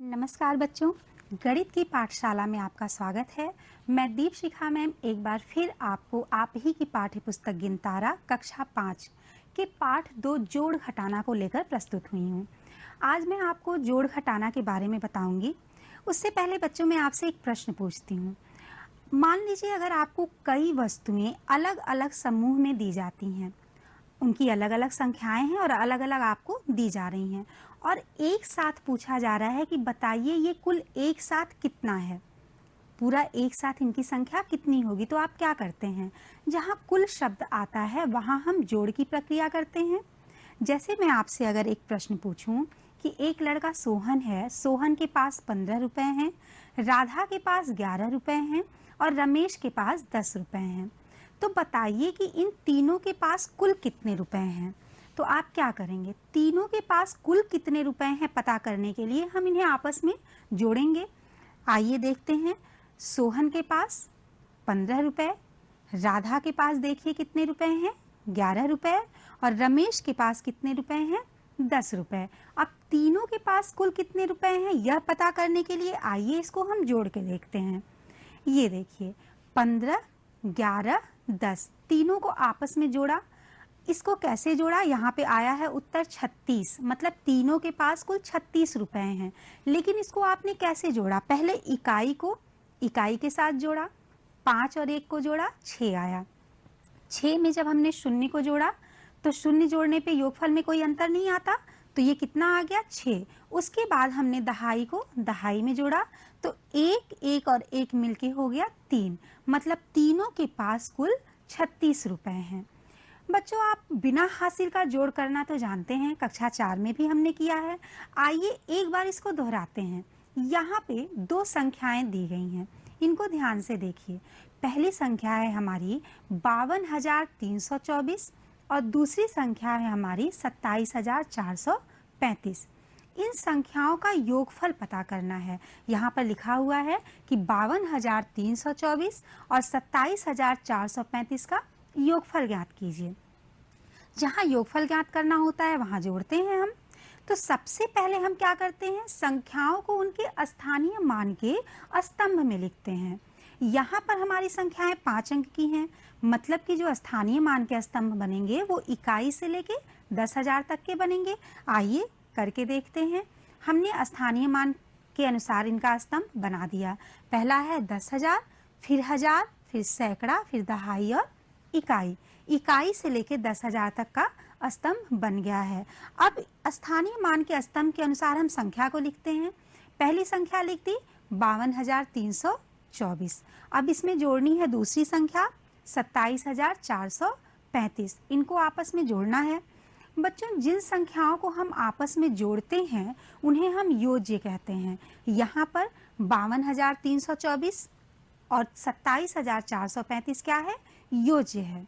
नमस्कार बच्चों, गणित की पाठशाला में आपका स्वागत है। मैं दीपशिखा मैम एक बार फिर आपको आप ही की पाठ्य पुस्तक गिनतारा कक्षा 5 के पाठ 2 जोड़ घटाना को लेकर प्रस्तुत हुई हूँ। आज मैं आपको जोड़ घटाना के बारे में बताऊंगी। उससे पहले बच्चों मैं आपसे एक प्रश्न पूछती हूँ। मान लीजिए अगर आपको कई वस्तुएं अलग अलग समूह में दी जाती हैं, उनकी अलग अलग संख्याएं हैं और अलग अलग आपको दी जा रही हैं और एक साथ पूछा जा रहा है कि बताइए ये कुल एक साथ कितना है, पूरा एक साथ इनकी संख्या कितनी होगी। तो आप क्या करते हैं, जहां कुल शब्द आता है वहां हम जोड़ की प्रक्रिया करते हैं। जैसे मैं आपसे अगर एक प्रश्न पूछूं कि एक लड़का सोहन है, सोहन के पास 15 रुपए हैं, राधा के पास 11 रुपए हैं और रमेश के पास 10 रुपए हैं, तो बताइए कि इन तीनों के पास कुल कितने रुपए हैं। तो आप क्या करेंगे, तीनों के पास कुल कितने रुपए हैं पता करने के लिए हम इन्हें आपस में जोड़ेंगे। आइए देखते हैं। सोहन के पास 15 रुपए, राधा के पास देखिए कितने रुपए हैं, 11 रुपए, और रमेश के पास कितने रुपए हैं, 10 रुपए। अब तीनों के पास कुल कितने रुपए हैं यह पता करने के लिए आइए इसको हम जोड़ के देखते हैं। ये देखिए 15, 11, 10 तीनों को आपस में जोड़ा। इसको कैसे जोड़ा, यहाँ पे आया है उत्तर 36, मतलब तीनों के पास कुल 36 रुपए हैं। लेकिन इसको आपने कैसे जोड़ा, पहले इकाई को इकाई के साथ जोड़ा, 5 और 1 को जोड़ा, 6 आया। 6 में जब हमने शून्य को जोड़ा तो शून्य जोड़ने पे योगफल में कोई अंतर नहीं आता, तो ये कितना आ गया, 6। उसके बाद हमने दहाई को दहाई में जोड़ा तो 1, 1 और 1 मिलके हो गया 3, मतलब तीनों के पास कुल 36 रुपए हैं। बच्चों आप बिना हासिल का जोड़ करना तो जानते हैं, कक्षा 4 में भी हमने किया है। आइए एक बार इसको दोहराते हैं। यहाँ पे 2 संख्याएं दी गई हैं, इनको ध्यान से देखिए। पहली संख्या है हमारी 52,324 और दूसरी संख्या है हमारी 27,435। इन संख्याओं का योगफल पता करना है। यहाँ पर लिखा हुआ है कि 52,324 और 27,435 का योगफल ज्ञात कीजिए। जहाँ योगफल ज्ञात करना होता है वहाँ जोड़ते हैं हम। तो सबसे पहले हम क्या करते हैं, संख्याओं को उनके स्थानीय मान के स्तंभ में लिखते हैं। यहाँ पर हमारी संख्याएं 5 अंक की हैं, मतलब कि जो स्थानीय मान के स्तंभ बनेंगे वो इकाई से लेके 10,000 तक के बनेंगे। आइए करके देखते हैं। हमने स्थानीय मान के अनुसार इनका स्तंभ बना दिया। पहला है 10,000, फिर 1000, फिर सैकड़ा, फिर दहाई और इकाई। इकाई से लेके 10,000 तक का स्तंभ बन गया है। अब स्थानीय मान के स्तंभ के अनुसार हम संख्या को लिखते हैं। पहली संख्या लिख दी 52,324। अब इसमें जोड़नी है दूसरी संख्या 27,435। इनको आपस में जोड़ना है। बच्चों जिन संख्याओं को हम आपस में जोड़ते हैं उन्हें हम योज्य कहते हैं। यहाँ पर 52,324 और 27,435 क्या है, योज्य है।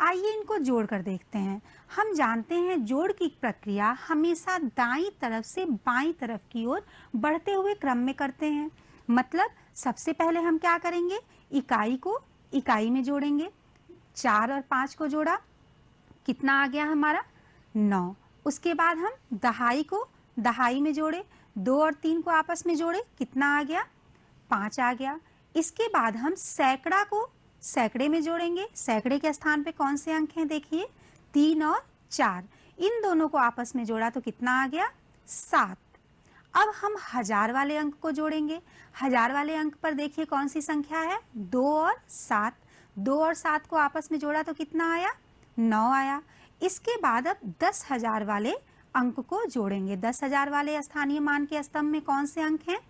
आइए इनको जोड़ कर देखते हैं। हम जानते हैं जोड़ की प्रक्रिया हमेशा दाईं तरफ से बाईं तरफ की ओर बढ़ते हुए क्रम में करते हैं। मतलब सबसे पहले हम क्या करेंगे, इकाई को इकाई में जोड़ेंगे। 4 और 5 को जोड़ा, कितना आ गया हमारा, 9। उसके बाद हम दहाई को दहाई में जोड़े, 2 और 3 को आपस में जोड़े, कितना आ गया, 5 आ गया। इसके बाद हम सैकड़ा को सैकड़े में जोड़ेंगे। सैकड़े के स्थान पे कौन से अंक हैं, देखिए 3 और 4। इन दोनों को आपस में जोड़ा तो कितना आ गया, 7। अब हम हजार वाले अंक को जोड़ेंगे। हजार वाले अंक पर देखिए कौन सी संख्या है, 2 और 7। 2 और 7 को आपस में जोड़ा तो कितना आया, 9 आया। इसके बाद अब 10,000 वाले अंक को जोड़ेंगे। 10,000 वाले स्थानीय मान के स्तंभ में कौन से अंक हैं,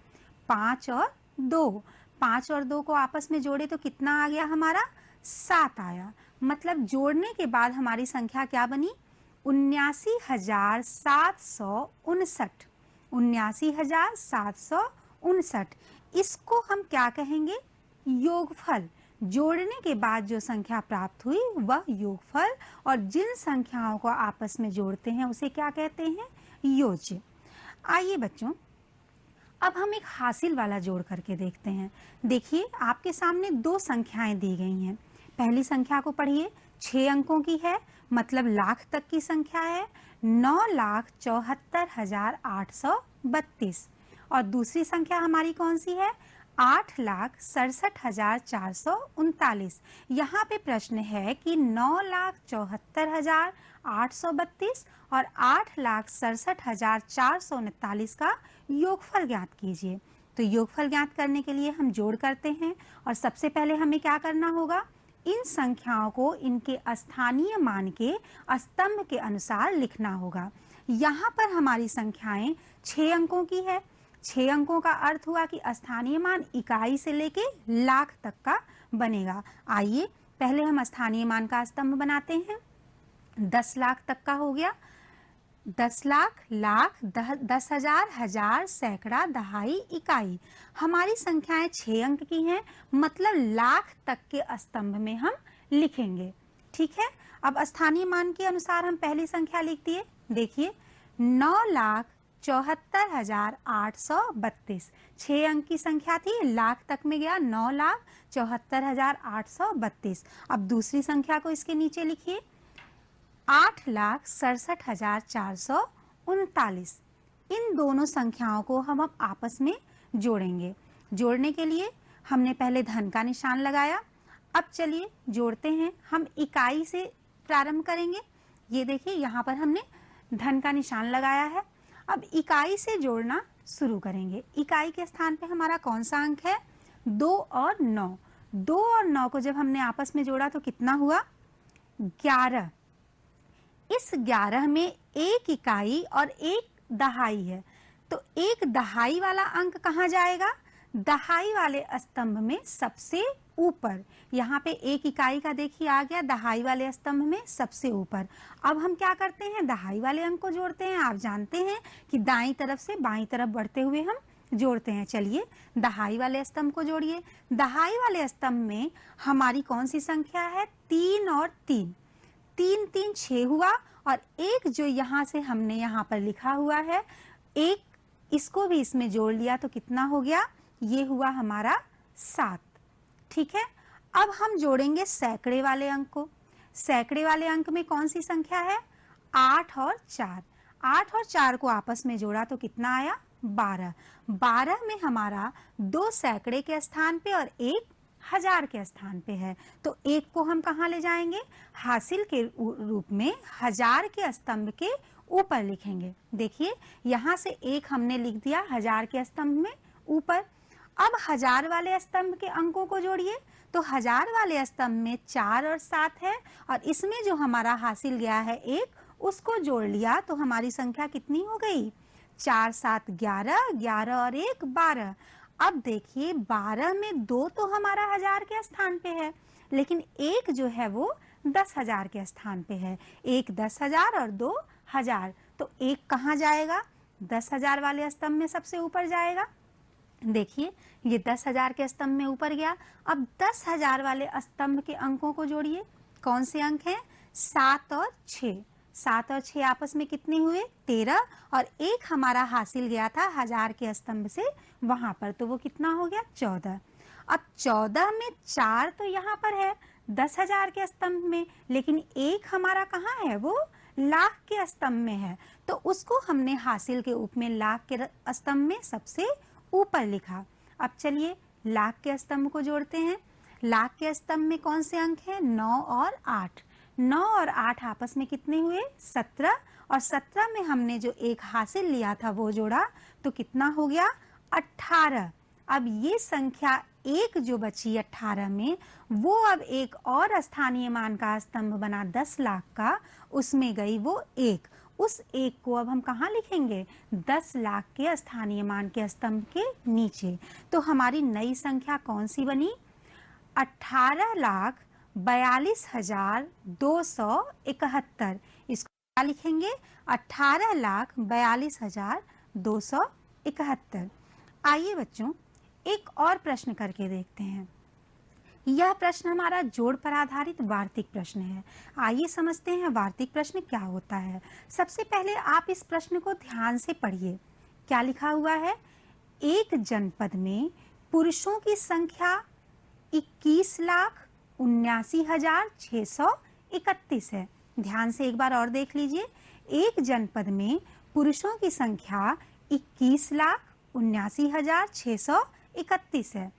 5 और 2। 5 और 2 को आपस में जोड़े तो कितना आ गया हमारा, 7 आया। मतलब जोड़ने के बाद हमारी संख्या क्या बनी, 79,759। 79,759। इसको हम क्या कहेंगे, योगफल। जोड़ने के बाद जो संख्या प्राप्त हुई वह योगफल, और जिन संख्याओं को आपस में जोड़ते हैं उसे क्या कहते हैं, योज्य। आइए बच्चों अब हम एक हासिल वाला जोड़ करके देखते हैं। देखिए आपके सामने 2 संख्याएं दी गई हैं। पहली संख्या को पढ़िए, 6 अंकों की है, मतलब लाख तक की संख्या है, 9,74,832। और दूसरी संख्या हमारी कौन सी है? 8,67,439। यहाँ पे प्रश्न है कि 9,74,832 और 8,67,439 का योगफल ज्ञात कीजिए। तो योगफल ज्ञात करने के लिए हम जोड़ करते हैं और सबसे पहले हमें क्या करना होगा? इन संख्याओं को इनके स्थानीय मान के स्तंभ के अनुसार लिखना होगा। यहाँ पर हमारी संख्याएं 6 अंकों की है। 6 अंकों का अर्थ हुआ कि स्थानीय मान इकाई से लेके लाख तक का बनेगा। आइए पहले हम स्थानीय मान का स्तंभ बनाते हैं। 10 लाख तक का हो गया। 10 लाख, लाख, 10,000, हजार, सैकड़ा, दहाई, इकाई। हमारी संख्याएं 6 अंक की हैं, मतलब लाख तक के स्तंभ में हम लिखेंगे। ठीक है, अब स्थानीय मान के अनुसार हम पहली संख्या लिख दिए। देखिए 9,74,832, 6 अंक की संख्या थी, लाख तक में गया 9,74,832। अब दूसरी संख्या को इसके नीचे लिखिए 8,67,439। इन दोनों संख्याओं को हम अब आपस में जोड़ेंगे। जोड़ने के लिए हमने पहले धन का निशान लगाया। अब चलिए जोड़ते हैं। हम इकाई से प्रारंभ करेंगे। ये देखिए यहाँ पर हमने धन का निशान लगाया है। अब इकाई से जोड़ना शुरू करेंगे। इकाई के स्थान पे हमारा कौन सा अंक है? 2 और 9। 2 और 9 को जब हमने आपस में जोड़ा तो कितना हुआ? 11। इस 11 में एक इकाई और एक दहाई है, तो एक दहाई वाला अंक कहाँ जाएगा? दहाई वाले स्तंभ में सबसे ऊपर। यहाँ पे एक इकाई का देखिए आ गया दहाई वाले स्तंभ में सबसे ऊपर। अब हम क्या करते हैं? दहाई वाले अंक को जोड़ते हैं। आप जानते हैं कि दाईं तरफ से बाईं तरफ बढ़ते हुए हम जोड़ते हैं। चलिए दहाई वाले स्तंभ को जोड़िए। दहाई वाले स्तंभ में हमारी कौन सी संख्या है? 3 और 3। 3 3 6 हुआ और एक जो यहाँ से हमने यहाँ पर लिखा हुआ है एक, इसको भी इसमें जोड़ लिया तो कितना हो गया? ये हुआ हमारा 7। ठीक है, अब हम जोड़ेंगे सैकड़े वाले अंक को। सैकड़े वाले अंक में कौन सी संख्या है? 8 और 4। 8 और 4 को आपस में जोड़ा तो कितना आया? 12। 12 में हमारा 2 सैकड़े के स्थान पे और एक हजार के स्थान पे है, तो एक को हम कहाँ ले जाएंगे? हासिल के रूप में हजार के स्तंभ के ऊपर लिखेंगे। देखिए यहाँ से एक हमने लिख दिया हजार के स्तंभ में ऊपर। अब हजार वाले स्तंभ के अंकों को जोड़िए। तो हजार वाले स्तंभ में 4 और 7 है और इसमें जो हमारा हासिल गया है एक, उसको जोड़ लिया तो हमारी संख्या कितनी हो गई? 4 7 11, 11 और 1 12। अब देखिए 12 में 2 तो हमारा हजार के स्थान पे है, लेकिन एक जो है वो 10,000 के स्थान पे है। एक 10,000 और 2 हजार, तो एक कहाँ जाएगा? 10,000 वाले स्तंभ में सबसे ऊपर जाएगा। देखिए ये 10,000 के स्तंभ में ऊपर गया। अब 10,000 वाले स्तंभ के अंकों को जोड़िए। कौन से अंक हैं? 7 और 6। 7 और 6 आपस में कितने हुए? 13 और एक हमारा हासिल गया था हजार के स्तंभ से वहां पर, तो वो कितना हो गया? 14। अब 14 में 4 तो यहाँ पर है 10,000 के स्तंभ में, लेकिन एक हमारा कहाँ है? वो लाख के स्तंभ में है, तो उसको हमने हासिल के रूप में लाख के स्तंभ में सबसे ऊपर लिखा। अब चलिए लाख के स्तंभ को जोड़ते हैं। लाख के स्तंभ में कौन से अंक हैं? 9 और 8। 9 और 8 आपस में कितने हुए? 17 और 17 में हमने जो एक हासिल लिया था वो जोड़ा तो कितना हो गया? 18। अब ये संख्या एक जो बची 18 में, वो अब एक और स्थानीय मान का स्तंभ बना 10 लाख का, उसमें गई वो एक। उस एक को अब हम कहाँ लिखेंगे? 10 लाख के स्थानीय मान के स्तंभ के नीचे। तो हमारी नई संख्या कौन सी बनी? 18,42,271। इसको क्या लिखेंगे? 18,42,271। आइए बच्चों एक और प्रश्न करके देखते हैं। यह प्रश्न हमारा जोड़ पर आधारित वार्तिक प्रश्न है। आइए समझते हैं वार्तिक प्रश्न क्या होता है। सबसे पहले आप इस प्रश्न को ध्यान से पढ़िए। क्या लिखा हुआ है? एक जनपद में पुरुषों की संख्या 21,79,631 है। ध्यान से एक बार और देख लीजिए। एक जनपद में पुरुषों की संख्या 79,631 है।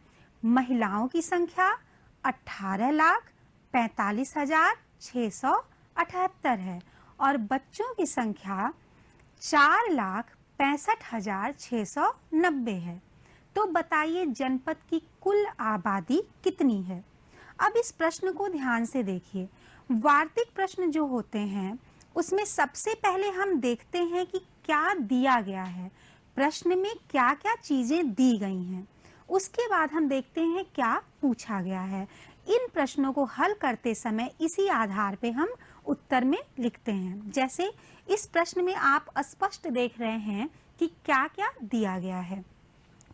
महिलाओं की संख्या 18,45,678 है और बच्चों की संख्या 4,65,690 है। तो बताइए जनपद की कुल आबादी कितनी है। अब इस प्रश्न को ध्यान से देखिए। वार्तिक प्रश्न जो होते हैं उसमें सबसे पहले हम देखते हैं कि क्या दिया गया है, प्रश्न में क्या क्या चीजें दी गई हैं। उसके बाद हम देखते हैं क्या पूछा गया है। इन प्रश्नों को हल करते समय इसी आधार पे हम उत्तर में लिखते हैं। जैसे इस प्रश्न में आप स्पष्ट देख रहे हैं कि क्या क्या दिया गया है।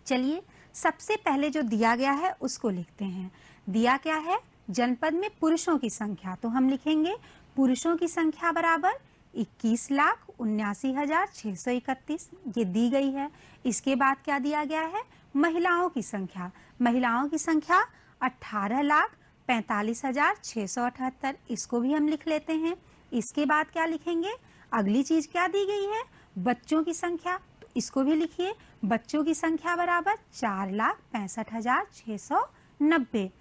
चलिए सबसे पहले जो दिया गया है उसको लिखते हैं। दिया क्या है, जनपद में पुरुषों की संख्या, तो हम लिखेंगे पुरुषों की संख्या बराबर 21,79,631, ये दी गई है। इसके बाद क्या दिया गया है, महिलाओं की संख्या। महिलाओं की संख्या 18,45,678, इसको भी हम लिख लेते हैं। इसके बाद क्या लिखेंगे, अगली चीज क्या दी गई है, बच्चों की संख्या, तो इसको भी लिखिए। बच्चों की संख्या बराबर 4,65,690।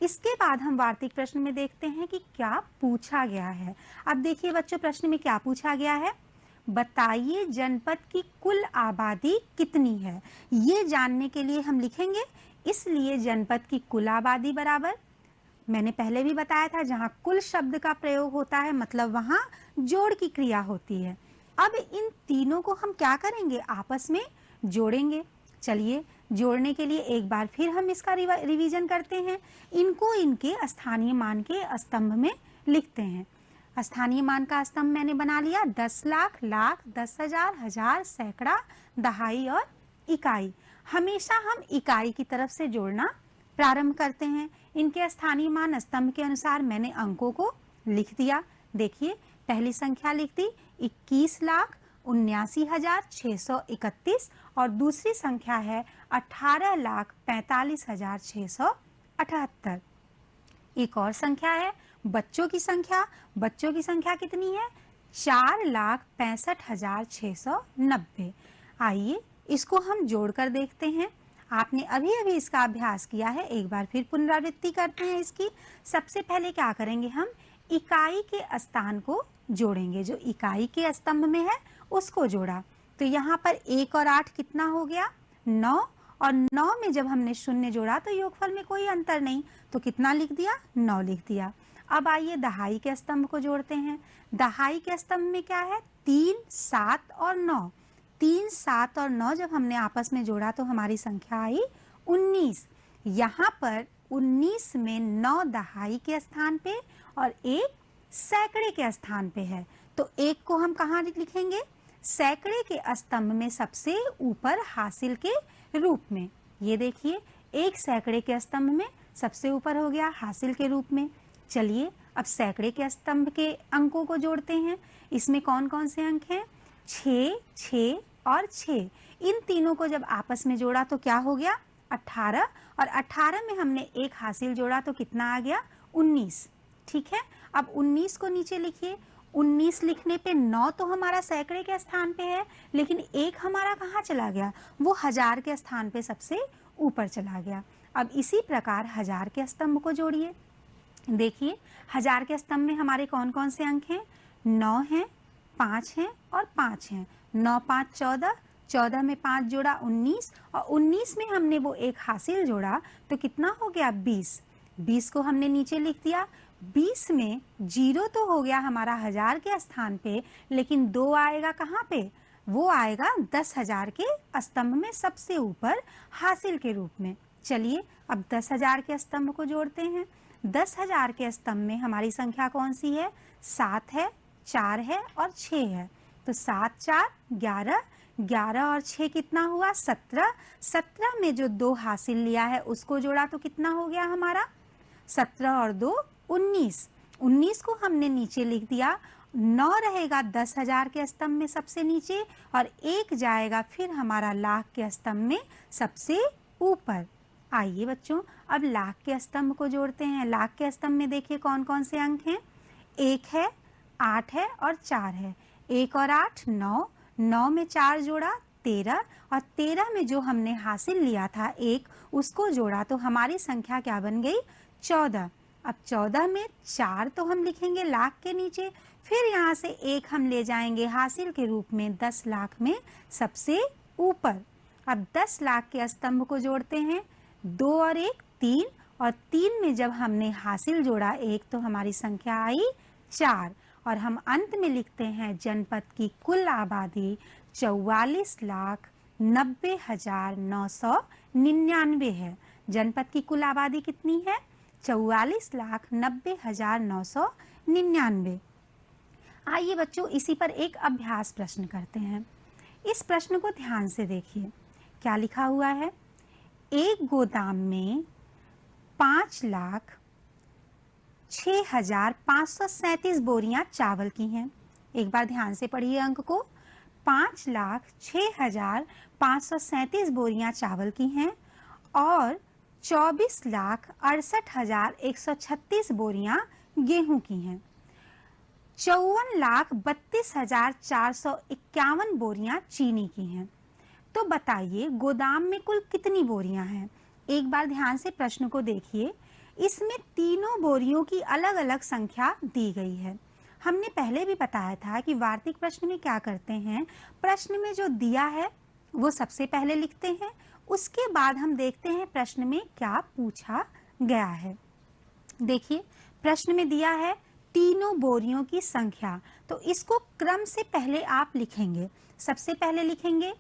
इसके बाद हम वार्तिक प्रश्न में देखते हैं कि क्या पूछा गया है। अब देखिए बच्चों, प्रश्न में क्या पूछा गया है, बताइए जनपद की कुल आबादी कितनी है। ये जानने के लिए हम लिखेंगे, इसलिए जनपद की कुल आबादी बराबर, मैंने पहले भी बताया था जहां कुल शब्द का प्रयोग होता है मतलब वहां जोड़ की क्रिया होती है। अब इन तीनों को हम क्या करेंगे, आपस में जोड़ेंगे। चलिए जोड़ने के लिए एक बार फिर हम इसका रिवीजन करते हैं। इनको इनके स्थानीय मान के स्तंभ में लिखते हैं। स्थानीय मान का स्तंभ मैंने बना लिया 10 लाख, लाख, 10,000, हजार, सैकड़ा, दहाई और इकाई। हमेशा हम इकाई की तरफ से जोड़ना प्रारंभ करते हैं। इनके स्थानीय मान स्तंभ के अनुसार मैंने अंकों को लिख दिया। देखिए पहली संख्या लिख दी 21,79,631 और दूसरी संख्या है 18,45,678। एक और संख्या है बच्चों की संख्या। बच्चों की संख्या कितनी है, 4,65,690। आइए इसको हम जोड़कर देखते हैं। आपने अभी अभी इसका अभ्यास किया है, एक बार फिर पुनरावृत्ति करते हैं इसकी। सबसे पहले क्या करेंगे, हम इकाई के स्थान को जोड़ेंगे। जो इकाई के स्तंभ में है उसको जोड़ा, तो यहाँ पर 1 और 8 कितना हो गया, 9, और 9 में जब हमने शून्य जोड़ा तो योगफल में कोई अंतर नहीं, तो कितना लिख दिया, 9 लिख दिया। अब आइए दहाई के स्तंभ को जोड़ते हैं। दहाई के स्तंभ में क्या है, 3, 7 और 9। 3, 7 और 9 जब हमने आपस में जोड़ा तो हमारी संख्या आई 19। यहाँ पर 19 में 9 दहाई के स्थान पे और 1 सैकड़े के स्थान पे है, तो 1 को हम कहाँ लिखेंगे, सैकड़े के स्तंभ में सबसे ऊपर हासिल के रूप में। ये देखिए 1 सैकड़े के स्तंभ में सबसे ऊपर हो गया हासिल के रूप में। चलिए अब सैकड़े के स्तंभ के अंकों को जोड़ते हैं। इसमें कौन कौन से अंक हैं, 6, 6 और 6। इन तीनों को जब आपस में जोड़ा तो क्या हो गया, 18, और 18 में हमने 1 हासिल जोड़ा तो कितना आ गया, 19। ठीक है, अब 19 को नीचे लिखिए। 19 लिखने पे 9 तो हमारा सैकड़े के स्थान पे है, लेकिन 1 हमारा कहाँ चला गया, वो हजार के स्थान पे सबसे ऊपर चला गया। अब इसी प्रकार हजार के स्तंभ को जोड़िए। देखिए हजार के स्तंभ में हमारे कौन कौन से अंक हैं, 9 हैं, 5 हैं और 5 हैं। 9, 5, 14, 14 में 5 जोड़ा 19, और 19 में हमने वो 1 हासिल जोड़ा तो कितना हो गया, 20। 20 को हमने नीचे लिख दिया। 20 में 0 तो हो गया हमारा हजार के स्थान पे, लेकिन 2 आएगा कहाँ पे, वो आएगा 10,000 के स्तंभ में सबसे ऊपर हासिल के रूप में। चलिए अब 10,000 के स्तंभ को जोड़ते हैं। 10,000 के स्तंभ में हमारी संख्या कौन सी है, 7 है, 4 है और 6 है। तो 7, 4, 11, 11 और 6 कितना हुआ, 17। 17 में जो 2 हासिल लिया है उसको जोड़ा तो कितना हो गया हमारा, 17 और 2, 19। 19 को हमने नीचे लिख दिया। 9 रहेगा 10,000 के स्तंभ में सबसे नीचे, और 1 जाएगा फिर हमारा लाख के स्तंभ में सबसे ऊपर। आइए बच्चों अब लाख के स्तंभ को जोड़ते हैं। लाख के स्तंभ में देखिए कौन कौन से अंक हैं, 1 है, 8 है और 4 है। 1 और 8, 9, 9 में 4 जोड़ा 13 और 13 में जो हमने हासिल लिया था 1, उसको जोड़ा तो हमारी संख्या क्या बन गई? 14। अब 14 में 4 तो हम लिखेंगे लाख के नीचे, फिर यहाँ से 1 हम ले जाएंगे हासिल के रूप में 10 लाख में सबसे ऊपर। अब 10 लाख के स्तंभ को जोड़ते हैं, 2 और 1 3, और 3 में जब हमने हासिल जोड़ा 1 तो हमारी संख्या आई 4, और हम अंत में लिखते हैं जनपद की कुल आबादी 44,90,999 है। जनपद की कुल आबादी कितनी है? 44,90,999। आइए बच्चों इसी पर एक अभ्यास प्रश्न करते हैं। इस प्रश्न को ध्यान से देखिए, क्या लिखा हुआ है? एक गोदाम में 5,06,537 बोरियां चावल की हैं। एक बार ध्यान से पढ़िए अंक को। 5,06,537 बोरियां चावल की हैं और 24,68,136 बोरियां गेहूं की हैं। 54,32,451 बोरियां चीनी की हैं। तो बताइए गोदाम में कुल कितनी बोरियां हैं? एक बार ध्यान से प्रश्न को देखिए। इसमें तीनों बोरियों की अलग-अलग संख्या दी गई है। हमने पहले भी बताया था कि वार्तिक प्रश्न में क्या करते हैं, प्रश्न में जो दिया है वो सबसे पहले लिखते हैं, उसके बाद हम देखते हैं प्रश्न में क्या पूछा गया है। देखिए प्रश्न में दिया है तीनों बोरियों की संख्या, तो इसको क्रम से पहले आप लिखेंगे। सबसे पहले लिखेंगे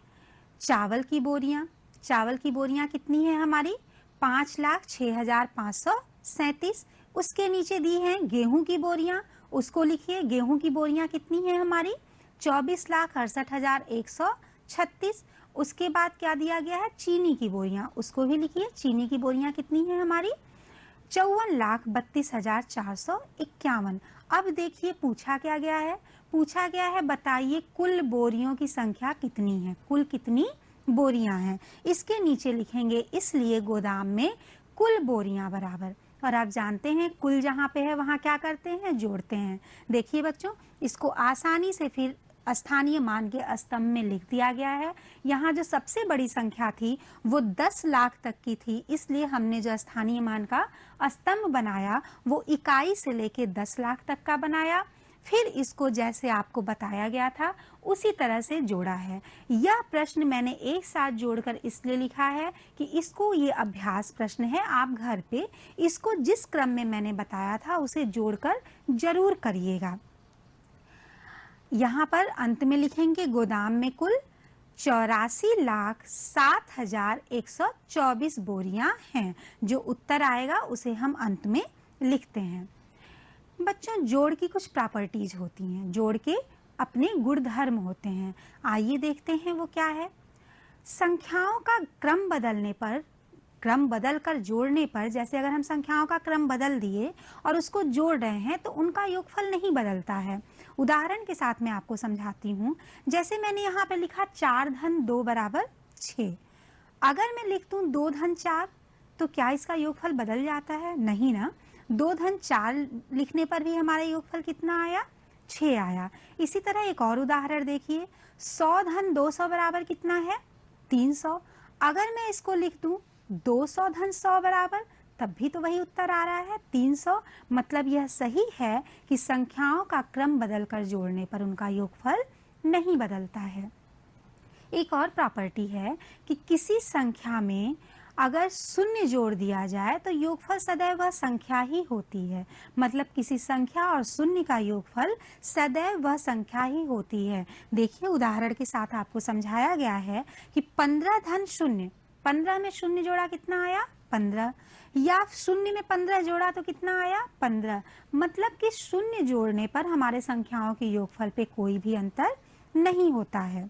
चावल की बोरियां। चावल की बोरियां कितनी है हमारी? 5,06,537। उसके नीचे दी हैं गेहूं की बोरियां, उसको लिखिए। गेहूं की बोरियां कितनी है हमारी? 24,68,136। उसके बाद क्या दिया गया है? चीनी की बोरियां, उसको भी लिखिए। चीनी की बोरियां कितनी है हमारी? 54,32,451। अब देखिए पूछा क्या गया है? पूछा गया है बताइए कुल बोरियों की संख्या कितनी है, कुल कितनी बोरियां हैं। इसके नीचे लिखेंगे इसलिए गोदाम में कुल बोरियां बराबर, और आप जानते हैं कुल जहां पे है वहां क्या करते हैं? जोड़ते हैं। देखिए बच्चों इसको आसानी से फिर स्थानीय मान के स्तंभ में लिख दिया गया है। यहाँ जो सबसे बड़ी संख्या थी वो 10 लाख तक की थी, इसलिए हमने जो स्थानीय मान का स्तंभ बनाया वो इकाई से लेके 10 लाख तक का बनाया। फिर इसको जैसे आपको बताया गया था उसी तरह से जोड़ा है। यह प्रश्न मैंने एक साथ जोड़कर इसलिए लिखा है कि इसको ये अभ्यास प्रश्न है, आप घर पे इसको जिस क्रम में मैंने बताया था उसे जोड़कर जरूर करिएगा। यहाँ पर अंत में लिखेंगे गोदाम में कुल 84,07,124 बोरियां हैं। जो उत्तर आएगा उसे हम अंत में लिखते हैं। बच्चों जोड़ की कुछ प्रॉपर्टीज होती हैं, जोड़ के अपने गुणधर्म होते हैं। आइए देखते हैं वो क्या है। संख्याओं का क्रम बदलने पर, क्रम बदलकर जोड़ने पर, जैसे अगर हम संख्याओं का क्रम बदल दिए और उसको जोड़ रहे हैं तो उनका योगफल नहीं बदलता है। उदाहरण के साथ मैं आपको समझाती हूँ। जैसे मैंने यहाँ पे लिखा 4 धन 2 बराबर 6। अगर मैं लिख दूँ 2 धन 4 तो क्या इसका योगफल बदल जाता है? नहीं ना। 2 धन 4 लिखने पर भी हमारा योगफल कितना आया? 6 आया। इसी तरह एक और उदाहरण देखिए, 100 धन 200 बराबर कितना है? 300। अगर मैं इसको लिख दूं 200 धन 100 बराबर, तब भी तो वही उत्तर आ रहा है 300। मतलब यह सही है कि संख्याओं का क्रम बदलकर जोड़ने पर उनका योगफल नहीं बदलता है। एक और प्रॉपर्टी है कि किसी संख्या में अगर शून्य जोड़ दिया जाए तो योगफल सदैव वह संख्या ही होती है। मतलब किसी संख्या और शून्य का योगफल सदैव वह संख्या ही होती है। देखिए उदाहरण के साथ आपको समझाया गया है कि 15 धन 0, 15 में शून्य जोड़ा कितना आया? 15। या शून्य में 15 जोड़ा तो कितना आया? 15। मतलब कि शून्य जोड़ने पर हमारे संख्याओं के योगफल पे कोई भी अंतर नहीं होता है।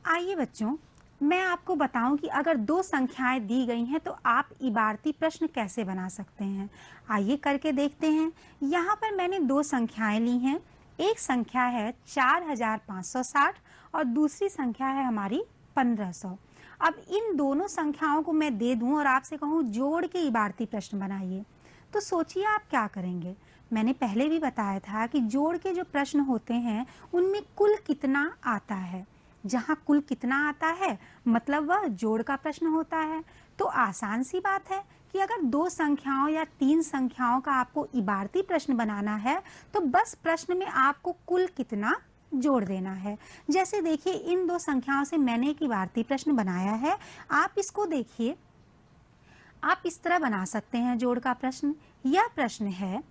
आइए बच्चों मैं आपको बताऊं कि अगर दो संख्याएं दी गई हैं तो आप इबारती प्रश्न कैसे बना सकते हैं। आइए करके देखते हैं। यहाँ पर मैंने दो संख्याएं ली हैं। एक संख्या है 4560 और दूसरी संख्या है हमारी 1500। अब इन दोनों संख्याओं को मैं दे दूं और आपसे कहूं जोड़ के इबारती प्रश्न बनाइए, तो सोचिए आप क्या करेंगे। मैंने पहले भी बताया था कि जोड़ के जो प्रश्न होते हैं उनमें कुल कितना आता है। जहाँ कुल कितना आता है मतलब वह जोड़ का प्रश्न होता है। तो आसान सी बात है कि अगर दो संख्याओं या तीन संख्याओं का आपको इबारती प्रश्न बनाना है तो बस प्रश्न में आपको कुल कितना जोड़ देना है। जैसे देखिए इन दो संख्याओं से मैंने एक इबारती प्रश्न बनाया है। आप इसको देखिए, आप इस तरह बना सकते हैं जोड़ का प्रश्न। यह प्रश्न है